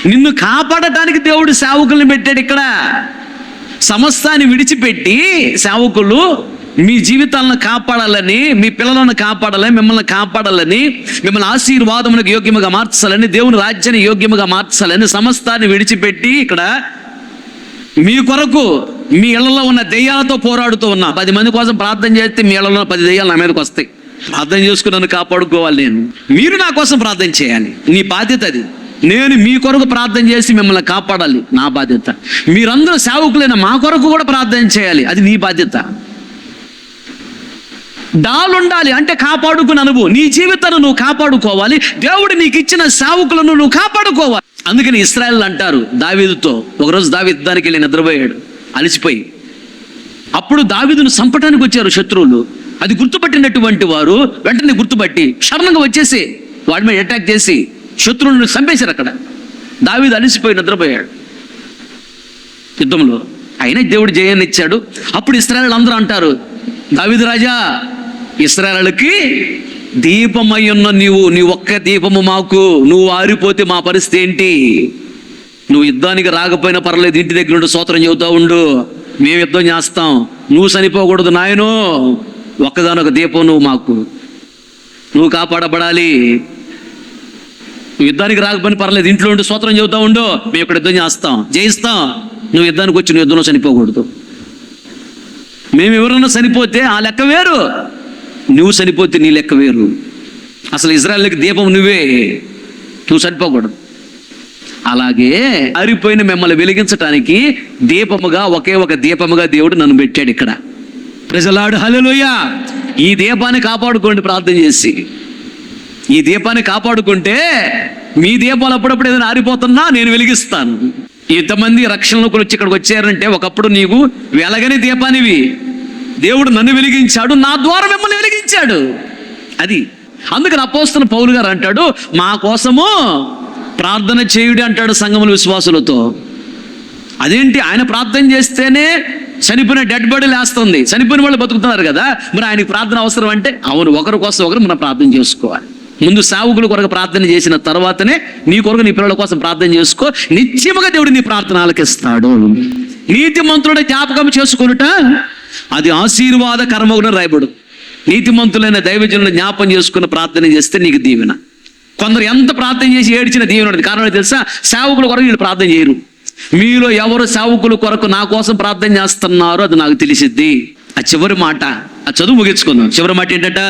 నిన్ను కాపాడటానికి దేవుడు సేవకుల్ని పెట్టాడు. ఇక్కడ సమస్తాన్ని విడిచిపెట్టి సేవకులు మీ జీవితాలను కాపాడాలని, మీ పిల్లలను కాపాడాలని, మిమ్మల్ని కాపాడాలని, మిమ్మల్ని ఆశీర్వాదములకు యోగ్యముగా మార్చాలని, దేవుని రాజ్యాన్ని యోగ్యముగా మార్చాలని సమస్తాన్ని విడిచిపెట్టి ఇక్కడ మీ కొరకు మీ ఇళ్లలో ఉన్న దెయ్యాలతో పోరాడుతూ ఉన్నా. 10 మంది కోసం ప్రార్థన చేస్తే మీ ఇళ్లలో 10 దెయ్యాలు నా మీదకి వస్తాయి. ప్రార్థన చేసుకుని నన్ను కాపాడుకోవాలి. మీరు నా కోసం ప్రార్థన చేయాలి. నీ బాధ్యత అది. నేను మీ కొరకు ప్రార్థన చేసి మిమ్మల్ని కాపాడాలి, నా బాధ్యత. మీరందరూ సేవకులైన మా కొరకు కూడా ప్రార్థన చేయాలి, అది నీ బాధ్యత. డాలు ఉండాలి అంటే కాపాడుకునే అనుభవం. నీ జీవితాన్ని నువ్వు కాపాడుకోవాలి. దేవుడు నీకు ఇచ్చిన సేవకులను నువ్వు కాపాడుకోవాలి. అందుకని ఇశ్రాయేలు అంటారు దావీదుతో, ఒకరోజు దావీదు యుద్ధానికి వెళ్ళి నిద్రపోయాడు అలసిపోయి. అప్పుడు దావీదును చంపటానికి వచ్చారు శత్రువులు. అది గుర్తుపట్టినటువంటి వారు వెంటనే గుర్తుపట్టి క్షణంగా వచ్చేసి వాడి మీద అటాక్ చేసి శత్రువులను చంపేశారు. అక్కడ దావీదు అలసిపోయి నిద్రపోయాడు యుద్ధంలో. అయినా దేవుడు జయాన్ని ఇచ్చాడు. అప్పుడు ఇశ్రాయేలు అందరూ అంటారు, దావీదు రాజా, ఇశ్రాయేలుకి దీపమై ఉన్న నీ ఒక్క దీపము మాకు, నువ్వు ఆరిపోతే మా పరిస్థితి ఏంటి? నువ్వు యుద్ధానికి రాకపోయినా పర్లేదు, ఇంటి దగ్గర ఉండి స్తోత్రం చెబుతూ ఉండు, మేము యుద్ధం చేస్తాం, నువ్వు చనిపోకూడదు నాయనో. ఒక్కగానొక దీపం నువ్వు మాకు, నువ్వు కాపాడబడాలి. నువ్వు యుద్ధానికి రాకపోయినా పర్లేదు, ఇంట్లో ఉండి స్తోత్రం చెబుతూ ఉండు, మేము ఇక్కడ యుద్ధం చేస్తాం, జయిస్తాం. నువ్వు యుద్ధానికి వచ్చి నువ్వు యుద్ధంలో చనిపోకూడదు. మేము ఎవరన్నా చనిపోతే ఆ లెక్క వేరు, నువ్వు చనిపోతే నీ లెక్క వేరు. అసలు ఇశ్రాయేలుకి దీపం నువ్వే, నువ్వు చనిపోకూడదు. అలాగే ఆరిపోయిన మిమ్మల్ని వెలిగించడానికి దీపముగా, ఒకే ఒక దీపముగా దేవుడు నన్ను పెట్టాడు ఇక్కడ. ప్రజలాడు హల్లెలూయా. ఈ దీపాన్ని కాపాడుకోండి ప్రార్థన చేసి. ఈ దీపాన్ని కాపాడుకుంటే మీ దీపాలు అప్పుడప్పుడు ఏదైనా ఆరిపోతున్నా నేను వెలిగిస్తాను. ఇంతమంది రక్షణలోకి వచ్చి ఇక్కడికి వచ్చారంటే ఒకప్పుడు నీకు వెలగని దీపానివి. దేవుడు నన్ను వెలిగించాడు, నా ద్వారా మిమ్మల్ని వెలిగించాడు. అది అందుకని అపోస్తలుడైన పౌలు గారు అంటాడు, మా కోసము ప్రార్థన చేయుడి అంటాడు సంఘముల విశ్వాసులతో. అదేంటి? ఆయన ప్రార్థన చేస్తేనే చనిపోయిన డెడ్ బాడీ లేస్తుంది, చనిపోయిన వాళ్ళు బతుకుతున్నారు కదా, మరి ఆయనకి ప్రార్థన అవసరం అంటే అవును, ఒకరి కోసం ఒకరు మనం ప్రార్థన చేసుకోవాలి. ముందు సేవకుల కొరకు ప్రార్థన చేసిన తర్వాతనే నీ కొరకు నీ పిల్లల కోసం ప్రార్థన చేసుకో. నిశ్చయముగా దేవుడు నీ ప్రార్థన ఆలకిస్తాడు. నీతిమంతుడు జ్ఞాపకం చేసుకొనుట అది ఆశీర్వాదకరమగున రాయబడు. నీతిమంతులైన దైవజనులను జ్ఞాపకం చేసుకుని ప్రార్థన చేస్తే నీకు దీవెన. కొందరు ఎంత ప్రార్థన చేసి ఏడ్చిన దీవెన ఉంటుంది. కారణం తెలుసా? సేవకుల కొరకు వీళ్ళు ప్రార్థన చేయరు. మీలో ఎవరు సేవకుల కొరకు నా కోసం ప్రార్థన చేస్తున్నారో అది నాకు తెలిసిద్ది. ఆ చివరి మాట, ఆ చదువు ముగించుకుందాం. చివరి మాట ఏంటట?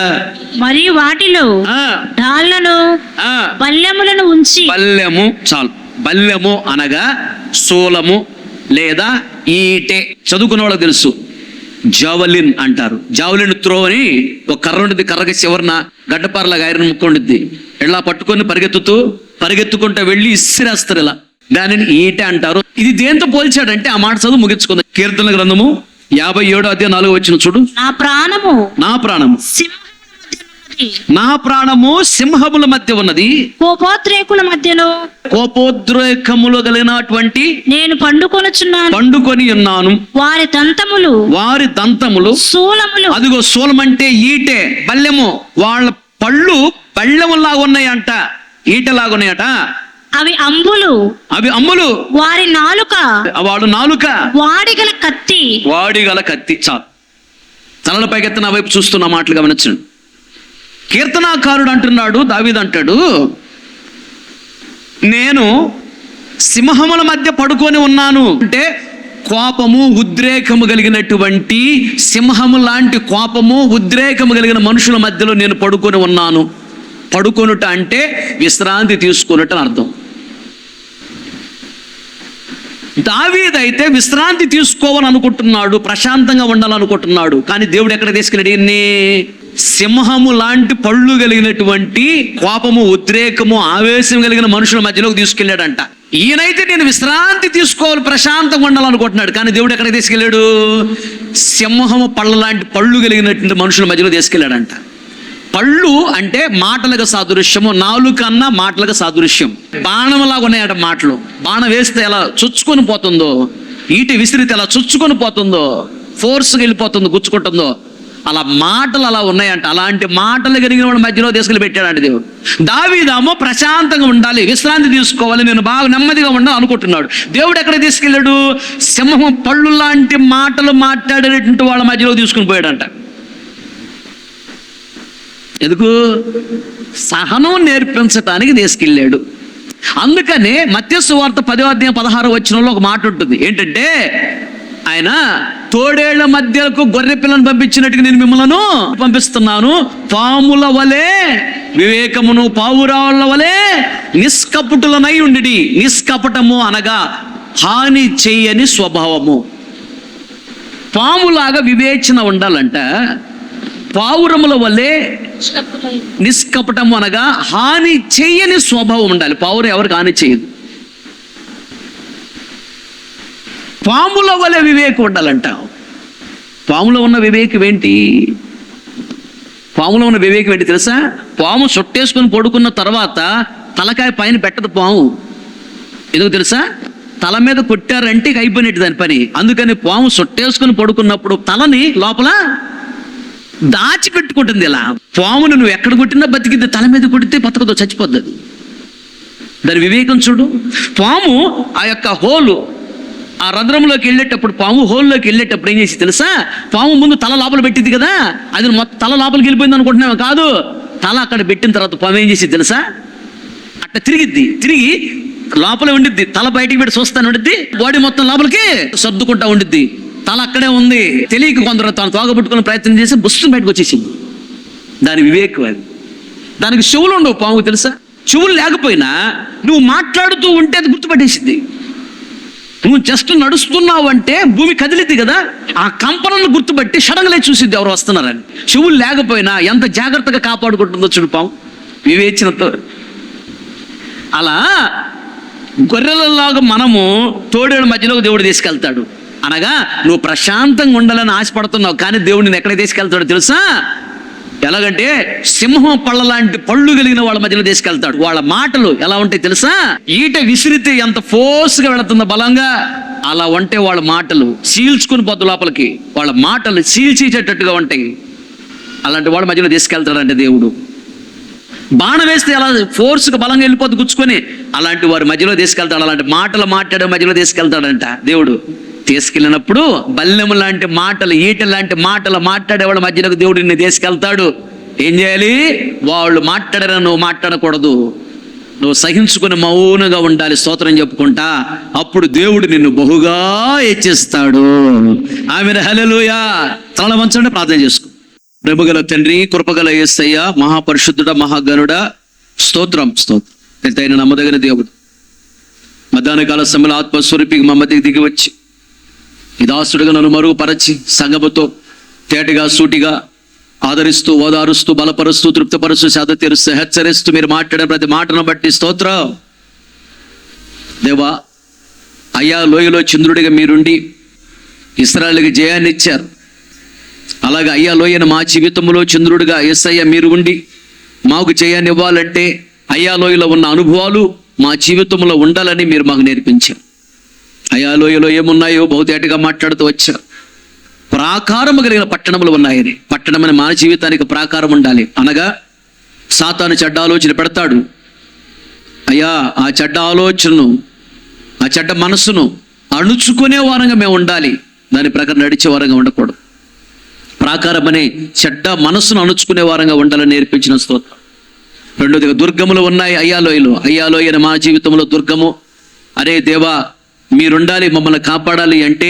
మరియు వాటిలో డాళ్లను బల్లెములను ఉంచి. బల్లెము చాలు. బల్లెము అనగా శూలము లేదా ఈటె. చదువుకున్న వాళ్ళకి తెలుసు, జావలిన్ అంటారు. జావలిన్ త్రో అని ఒక కర్ర ఉంటుంది, కర్రకి చివరిన గడ్డపారలాగా ఐరన్ ముక్క ఉంటుంది. ఇలా పట్టుకొని పరిగెత్తుకుంటూ వెళ్ళి ఇసిరేస్తారు ఇలా, దానిని ఈటె అంటారు. ఇది దేంతో పోల్చాడంటే ఆ మాట చదువు ముగించుకుందాం. కీర్తనల గ్రంథము 57:4 చూడు. నా ప్రాణము సింహముల మధ్య ఉన్నది, కోపోద్రేకుల మధ్యలో కోపోద్రేకములు కలిగినటువంటి నేను పండుకొని ఉన్నాను. వారి దంతములు శూలములు. అదిగో శూలం అంటే ఈటె, బల్లెము. వాళ్ళ పళ్ళు బల్లెములాగా ఉన్నాయంట, ఈటెలాగా ఉన్నాయట. అవి అంబులు. వారి నాలుక వాడిగల కత్తి. చాలు. తలల పైకెత్తి నా వైపు చూస్తున్న మాటలు గమనించండి. కీర్తనాకారుడు అంటున్నాడు, దావీదు అంటాడు, నేను సింహముల మధ్య పడుకొని ఉన్నాను అంటే కోపము ఉద్రేకము కలిగినటువంటి సింహము లాంటి కోపము ఉద్రేకము కలిగిన మనుషుల మధ్యలో నేను పడుకొని ఉన్నాను. పడుకొనుట అంటే విశ్రాంతి తీసుకొనుట అని అర్థం. దావీదైతే విశ్రాంతి తీసుకోవాలని అనుకుంటున్నాడు, ప్రశాంతంగా ఉండాలనుకుంటున్నాడు. కానీ దేవుడు ఎక్కడ తీసుకెళ్ళాడు ఈయన్ని? సింహము లాంటి పళ్ళు కలిగినటువంటి కోపము ఉద్రేకము ఆవేశం కలిగిన మనుషుల మధ్యలోకి తీసుకెళ్ళాడంట. ఈయనైతే నేను విశ్రాంతి తీసుకోవాలి, ప్రశాంతంగా ఉండాలనుకుంటున్నాడు. కానీ దేవుడు ఎక్కడ తీసుకెళ్ళాడు? సింహము పళ్ళ లాంటి పళ్ళు కలిగినటువంటి మనుషుల మధ్యలో తీసుకెళ్ళాడంట. పళ్ళు అంటే మాటలకు సాదృశ్యము, నాలుక అన్న మాటలకు సాదృశ్యం. బాణంలాగా ఉన్నాయట మాటలు. బాణం వేస్తే ఎలా చొచ్చుకొని పోతుందో, ఈటి విసిరితే ఎలా చొచ్చుకొని పోతుందో, ఫోర్స్గా వెళ్ళిపోతుందో, గుచ్చుకుంటుందో, అలా మాటలు అలా ఉన్నాయంట. అలాంటి మాటలు కలిగిన వాడి మధ్యలో తీసుకెళ్ళి పెట్టాడంట దేవుడు. దావీదేమో ప్రశాంతంగా ఉండాలి, విశ్రాంతి తీసుకోవాలి, నేను బాగా నెమ్మదిగా ఉండాలి అనుకుంటున్నాడు. దేవుడు ఎక్కడ తీసుకెళ్ళాడు? సింహం పళ్ళు లాంటి మాటలు మాట్లాడేటువంటి వాళ్ళ మధ్యలో తీసుకుని పోయాడంట. ఎందుకు? సహనం నేర్పించటానికి తీసుకెళ్ళాడు. అందుకనే మత్తయి సువార్త 10:16 ఒక మాట ఉంటుంది. ఏంటంటే ఆయన తోడేళ్ల మధ్యకు గొర్రె పిల్లను పంపించినట్టుగా నేను మిమ్మల్ని పంపిస్తున్నాను. పాముల వలె వివేకమును, పావురాళ్ళ వలె నిష్కపటులనై ఉండి. నిష్కపటము అనగా హాని చేయని స్వభావము. పాములాగా వివేచన ఉండాలంట. పావురముల వల్లే నిష్కపటము అనగా హాని చెయ్యని స్వభావం ఉండాలి. పావురం ఎవరికి హాని చేయదు. పాముల వలె వివేకం ఉండాలంట. పాములో ఉన్న వివేకం ఏంటి? పాములో ఉన్న వివేకం ఏంటి తెలుసా? పాము చుట్టేసుకొని పడుకున్న తర్వాత తలకాయ పైన పెట్టదు పాము. ఎందుకు తెలుసా? తల మీద కొట్టారంటే ఇక అయిపోయినట్టు దాని పని. అందుకని పాము చుట్టేసుకొని పడుకున్నప్పుడు తలని లోపల దాచిపెట్టుకుంటుంది. ఇలా పామును నువ్వు ఎక్కడ కొట్టినా బతికిద్ది, తల మీద కొడితే బతకదో, చచ్చిపోద్ది. దాని వివేకం చూడు. పాము ఆ యొక్క హోలు, ఆ రంధ్రంలోకి వెళ్ళేటప్పుడు, పాము హోల్లోకి వెళ్ళేటప్పుడు ఏం చేసి తెలుసా? పాము ముందు తల లోపల పెట్టింది కదా, అది మొత్తం తల లోపలికి వెళ్ళిపోయింది అనుకుంటున్నావు కాదు. తల అక్కడ పెట్టిన తర్వాత పాము ఏం చేసి తెలుసా? అట్ట తిరిగి లోపల ఉండిద్ది, తల బయటికి పెట్టి చూస్తాను ఉండిద్ది, బాడీ మొత్తం లోపలికి సర్దుకుంటా ఉండిద్ది. తల అక్కడే ఉంది. తెలియక కొందరు తాను తోగబుట్టుకుని ప్రయత్నం చేసి బుస్సును బయటకు వచ్చేసింది. దాని వివేకం అది. దానికి చెవులు ఉండవు పాముకు తెలుసా? చెవులు లేకపోయినా నువ్వు మాట్లాడుతూ ఉంటే అది గుర్తుపట్టేసింది. నువ్వు జస్ట్ నడుస్తున్నావు అంటే భూమి కదిలిద్ది కదా, ఆ కంపనను గుర్తుపట్టి సడన్గా చూసిద్ది ఎవరు వస్తున్నారని. చెవులు లేకపోయినా ఎంత జాగ్రత్తగా కాపాడుకుంటుందో చూడు పాము, వివేచనతో. అలా గొర్రెలలాగా మనము తోడేళ్ళ మధ్యలోకి దేవుడు తీసుకెళ్తాడు. అనగా నువ్వు ప్రశాంతంగా ఉండాలని ఆశపడుతున్నావు, కానీ దేవుడు నేను ఎక్కడ తీసుకెళ్తాడో తెలుసా? ఎలాగంటే సింహం పళ్ళ లాంటి పళ్ళు కలిగిన వాళ్ళ మధ్యలో తీసుకెళ్తాడు. వాళ్ళ మాటలు ఎలా ఉంటాయి తెలుసా? ఈట విసిరితే ఎంత ఫోర్స్గా వెళుతుందో, బలంగా అలా ఉంటే వాళ్ళ మాటలు చీల్చుకుని పోద్దు లోపలికి, వాళ్ళ మాటలు చీల్చేటట్టుగా ఉంటాయి. అలాంటి వాళ్ళ మధ్యలో తీసుకెళ్తాడంటే దేవుడు. బాణం వేస్తే అలా ఫోర్స్గా బలంగా వెళ్ళిపోద్దు గుచ్చుకొని, అలాంటి వారి మధ్యలో తీసుకెళ్తాడు. అలాంటి మాటలు మాట్లాడే మధ్యలో తీసుకెళ్తాడంట దేవుడు. తీసుకెళ్ళినప్పుడు బల్లెము లాంటి మాటలు, ఈట లాంటి మాటలు మాట్లాడే వాళ్ళ మధ్యలోకి దేవుడు నిన్ను తీసుకెళ్తాడు. ఏం చేయాలి? వాళ్ళు మాట్లాడరా, నువ్వు మాట్లాడకూడదు, నువ్వు సహించుకుని మౌనంగా ఉండాలి, స్తోత్రం చెప్పుకుంటా. అప్పుడు దేవుడు నిన్ను బహుగా హెచ్చిస్తాడు. ఆమెను హల్లెలూయా. తల వంచండి, ప్రార్థన చేసుకో. ప్రేమగల తండ్రి, కృపగల యేసయ్య, మహాపరిశుద్ధుడ, మహాగణుడా, స్తోత్రం స్తోత్రం. ఎంతైనా నమ్మదగిన దేవుడు, మధ్యాహ్న కాల సమయంలో ఆత్మస్వరూపికి మా మధ్యకి దిగి వచ్చి ఈ దాసుడిగా నన్ను మరుగుపరచి సంగముతో తేటగా సూటిగా ఆదరిస్తూ, ఓదారుస్తూ, బలపరుస్తూ, తృప్తిపరుస్తూ, సేద తీరుస్తూ, హెచ్చరిస్తూ మీరు మాట్లాడే ప్రతి మాటను బట్టి స్తోత్రం. దేవా, అయ్యా లోయలో చంద్రుడిగా మీరుండి ఇశ్రాయేలుకి జయాన్ని ఇచ్చారు. అలాగే అయ్యా లోయను మా జీవితంలో చంద్రుడిగా యేసయ్య మీరు ఉండి మాకు జయాన్ని ఇవ్వాలంటే అయ్యా లోయలో ఉన్న అనుభవాలు మా జీవితంలో ఉండాలని మీరు మాకు నేర్పించారు. అయ్యా లోయలో ఏమున్నాయో బహుతేటగా మాట్లాడుతూ వచ్చారు. ప్రాకారము కలిగిన పట్టణములు ఉన్నాయని, పట్టణం అని మన జీవితానికి ప్రాకారం ఉండాలి. అనగా సాతాను చెడ్డ ఆలోచన పెడతాడు. అయ్యా ఆ చెడ్డ ఆలోచనను, ఆ చెడ్డ మనసును అణుచుకునే వారంగా మేము ఉండాలి, దాని ప్రకారం నడిచే వారంగా ఉండకూడదు. ప్రాకారం అనే చెడ్డ మనసును అణుచుకునే వారంగా ఉండాలని నేర్పించిన స్తోత్రం. రెండోదిగా దుర్గములు ఉన్నాయి అయ్యాలోయలో. అయ్యాలోయ మా జీవితంలో దుర్గము. అరే దేవా, మీరుండాలి, మమ్మల్ని కాపాడాలి అంటే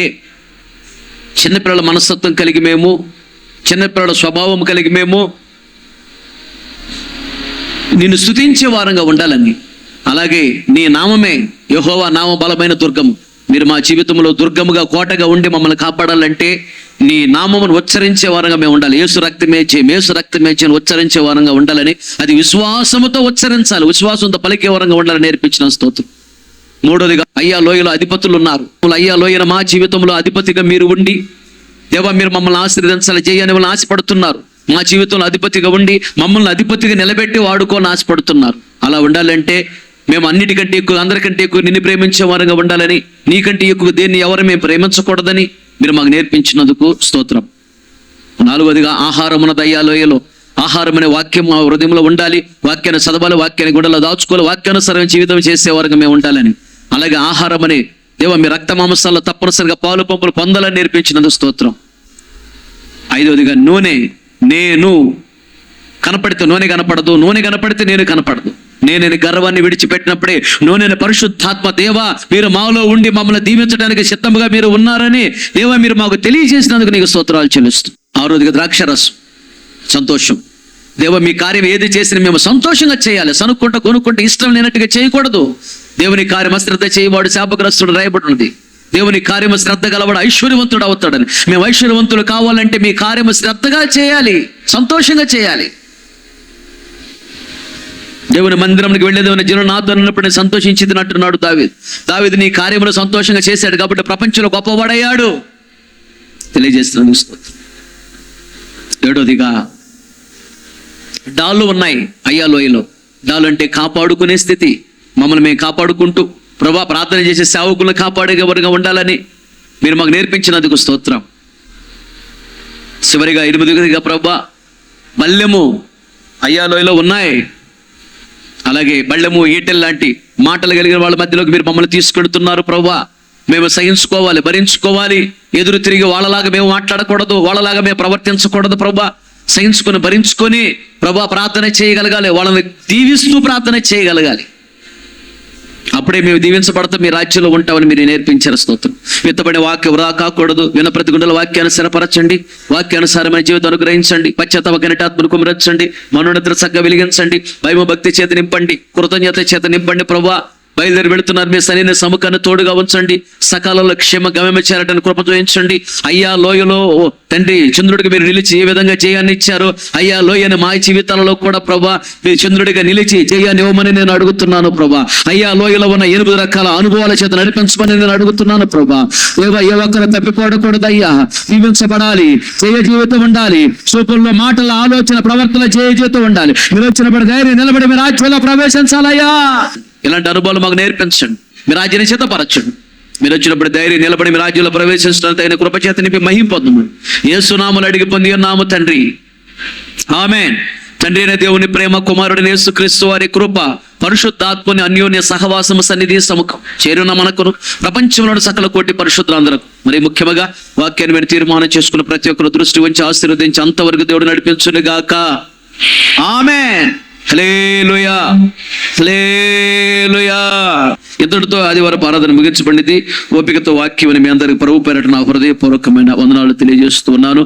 చిన్నపిల్లల మనస్తత్వం కలిగి మేము, చిన్నపిల్లల స్వభావం కలిగి మేము నిన్ను స్తుతించే వారంగా ఉండాలని, అలాగే నీ నామమే యెహోవా నామ బలమైన దుర్గము, మీరు మా జీవితంలో దుర్గముగా కోటగా ఉండి మమ్మల్ని కాపాడాలంటే నీ నామమును ఉచ్చరించే వారంగా మేము ఉండాలి. యేసు రక్తమే చేయం, యేసు రక్తమే చేయని ఉచ్చరించే వారంగా ఉండాలని, అది విశ్వాసముతో ఉచ్చరించాలి, విశ్వాసంతో పలికే వారంగా ఉండాలని నేర్పించిన స్తోత్రం. మూడోదిగా అయ్యా లోయలో అధిపతులు ఉన్నారు. అయ్యా లోయన మా జీవితంలో అధిపతిగా మీరు ఉండి దేవా మీరు మమ్మల్ని ఆశీర్వదించాలి, చేయని వాళ్ళని ఆశపడుతున్నారు. మా జీవితంలో అధిపతిగా ఉండి మమ్మల్ని అధిపతిగా నిలబెట్టి వాడుకోని ఆశపడుతున్నారు. అలా ఉండాలంటే మేము అన్నిటికంటే ఎక్కువ, అందరికంటే ఎక్కువ నిన్ను ప్రేమించే వారంగా ఉండాలని, నీకంటే ఎక్కువ దేన్ని ఎవరు మేము ప్రేమించకూడదని మీరు మాకు నేర్పించినందుకు స్తోత్రం. నాలుగోదిగా ఆహారం ఉన్నది అయ్యా లోయలో. ఆహారం అనే వాక్యం మా హృదయంలో ఉండాలి, వాక్యాన్ని చదవాలి, వాక్యాన్ని గుండెలో దాచుకోవాలి, వాక్యానుసారమైన జీవితం చేసే వారంగా మేము ఉండాలని. అలాగే ఆహారం అనే దేవ మీ రక్త మాంసాల్లో తప్పనిసరిగా పాలు పంపులు పొందాలని నేర్పించినందుకు స్తోత్రం. ఐదవదిగా నూనె. నేను కనపడితే నూనె కనపడదు, నూనె కనపడితే నేను కనపడదు. నేను గర్వాన్ని విడిచిపెట్టినప్పుడే నూనె పరిశుద్ధాత్మ దేవా మీరు మాలో ఉండి మమ్మల్ని దీవించడానికి సిద్ధంగా మీరు ఉన్నారని దేవా మీరు మాకు తెలియజేసినందుకు నీకు స్తోత్రాలు చెల్లిస్తూ. ఆరోదిగా ద్రాక్షరసం, సంతోషం. దేవ మీ కార్యం ఏది చేసినా మేము సంతోషంగా చేయాలి, సనుక్కుంటూ కొనుక్కుంటూ ఇష్టం లేనట్టుగా చేయకూడదు. దేవుని కార్యం అశ్రద్ధ చేయవాడు శాపగ్రస్తుడు రాయబడి ఉన్నది. దేవుని కార్యము శ్రద్ధ గలవాడు ఐశ్వర్యవంతుడు అవుతాడని. మేము ఐశ్వర్యవంతులు కావాలంటే మీ కార్యము శ్రద్ధగా చేయాలి, సంతోషంగా చేయాలి. దేవుని మందిరంకి వెళ్ళే దేవుని జనం నాతో అన్నప్పుడు నేను సంతోషించింది అంటున్నాడు దావీదు. దావీదు నీ కార్యములు సంతోషంగా చేశాడు కాబట్టి ప్రపంచంలో గొప్పవాడయ్యాడు తెలియజేస్తున్నాను. ఏడోదిగా డాళ్ళు ఉన్నాయి అయ్యా లోయలో. డాలు అంటే కాపాడుకునే స్థితి. మమ్మల్ని మేము కాపాడుకుంటూ ప్రభా ప్రార్థన చేసే సేవకులను కాపాడేవారుగా ఉండాలని మీరు మాకు నేర్పించినందుకు స్తోత్రం. చివరిగా 8గా ప్రభా బల్లెము అయ్యా లోయలో ఉన్నాయి. అలాగే బళ్ళెము ఈటెల్ లాంటి మాటలు కలిగిన వాళ్ళ మధ్యలోకి మీరు మమ్మల్ని తీసుకెడుతున్నారు ప్రభా. మేము సహించుకోవాలి, భరించుకోవాలి. ఎదురు తిరిగి వాళ్ళలాగా మేము మాట్లాడకూడదు, వాళ్ళలాగా మేము ప్రవర్తించకూడదు ప్రభా. సహించుకొని భరించుకొని ప్రభా ప్రార్థన చేయగలగాలి, వాళ్ళని దీవిస్తూ ప్రార్థన చేయగలగాలి. అప్పుడే మేము దీవించబడతాం, మీ రాజ్యంలో ఉంటామని మీరు నేర్పించారు. స్తోత్రం. విత్తబడిన వాక్యం వృధా కాకూడదు. విన్న ప్రతి గుండెల వాక్యాన్ని స్థిరపరచండి, వాక్యానుసారమైన జీవితం అనుగ్రహించండి, పశ్చాత్తాప ఘనటాత్మను కుమరించండి, మనోన్నతిని చక్కగా వెలిగించండి, భయము భక్తి చేత నింపండి, కృతజ్ఞత చేత నింపండి ప్రభా. బయలుదేరి వెళుతున్నారు, మీ సరైన సముఖాన్ని తోడుగా ఉంచండి, సకాలంలో క్షేమ గమ్యం చేరడానికి కృప చూపించండి. అయ్యా లోయలో తండ్రి చంద్రుడికి మీరు నిలిచి ఏ విధంగా జయాన్ని ఇచ్చారో అయ్యా లోయని మా జీవితాలలో కూడా ప్రభా మీరు చంద్రుడిగా నిలిచి జయాన్ని ఇవ్వమని నేను అడుగుతున్నాను ప్రభా. అయ్యా లోయలో ఉన్న 8 రకాల అనుభవాల చేత నడిపించమని నేను అడుగుతున్నాను ప్రభా. ఏ ఒక్కరు తప్పిపోడకూడదు అయ్యా, జీవించబడాలి, జయ జీవితం ఉండాలి, చూపుల్లో మాటల ఆలోచన ప్రవర్తన జయ జీవితం ఉండాలి. మీరు వచ్చినప్పుడు ధైర్యం నిలబడి మీ రాజ్యంలో ప్రవేశించాలయ్యా. ఇలాంటి అనుభవాలు మాకు నేర్పించండి, మీ రాజ్యాన్ని సిద్ధపరచండి. మీరు వచ్చినప్పుడు ధైర్యం నిలబడి మీ రాజ్యంలో ప్రవేశించడానికి ఆయన కృపచేత నింపి మహిమ పొందము. యేసునామములో అడిగి పొంది ఉన్నాము తండ్రి, ఆమేన్. తండ్రి అయిన దేవుని ప్రేమ, కుమారుడైన యేసుక్రీస్తు వారి కృప, పరిశుద్ధాత్మని అన్యోన్య సహవాసము, సన్నిధి, సముఖం చేరున్న మనకును ప్రపంచంలోని సకల కోటి పరిశుద్ధులందరకు, మరి ముఖ్యంగా వాక్యాన్ని మీరు తీర్మానం చేసుకున్న ప్రతి ఒక్కరు దృష్టి ఉంచి ఆశీర్వదించి అంతవరకు దేవుడు నడిపించునుగాక. ఆమేన్. హల్లెలూయా, హల్లెలూయా. ఇంతటితో ఆదివారం ఆరాధన ముగించబడింది. ఓపికతో వాక్యం మీ అందరికి ప్రభు పేరట నా హృదయపూర్వకమైన వందనాలు తెలియజేస్తూ ఉన్నాను.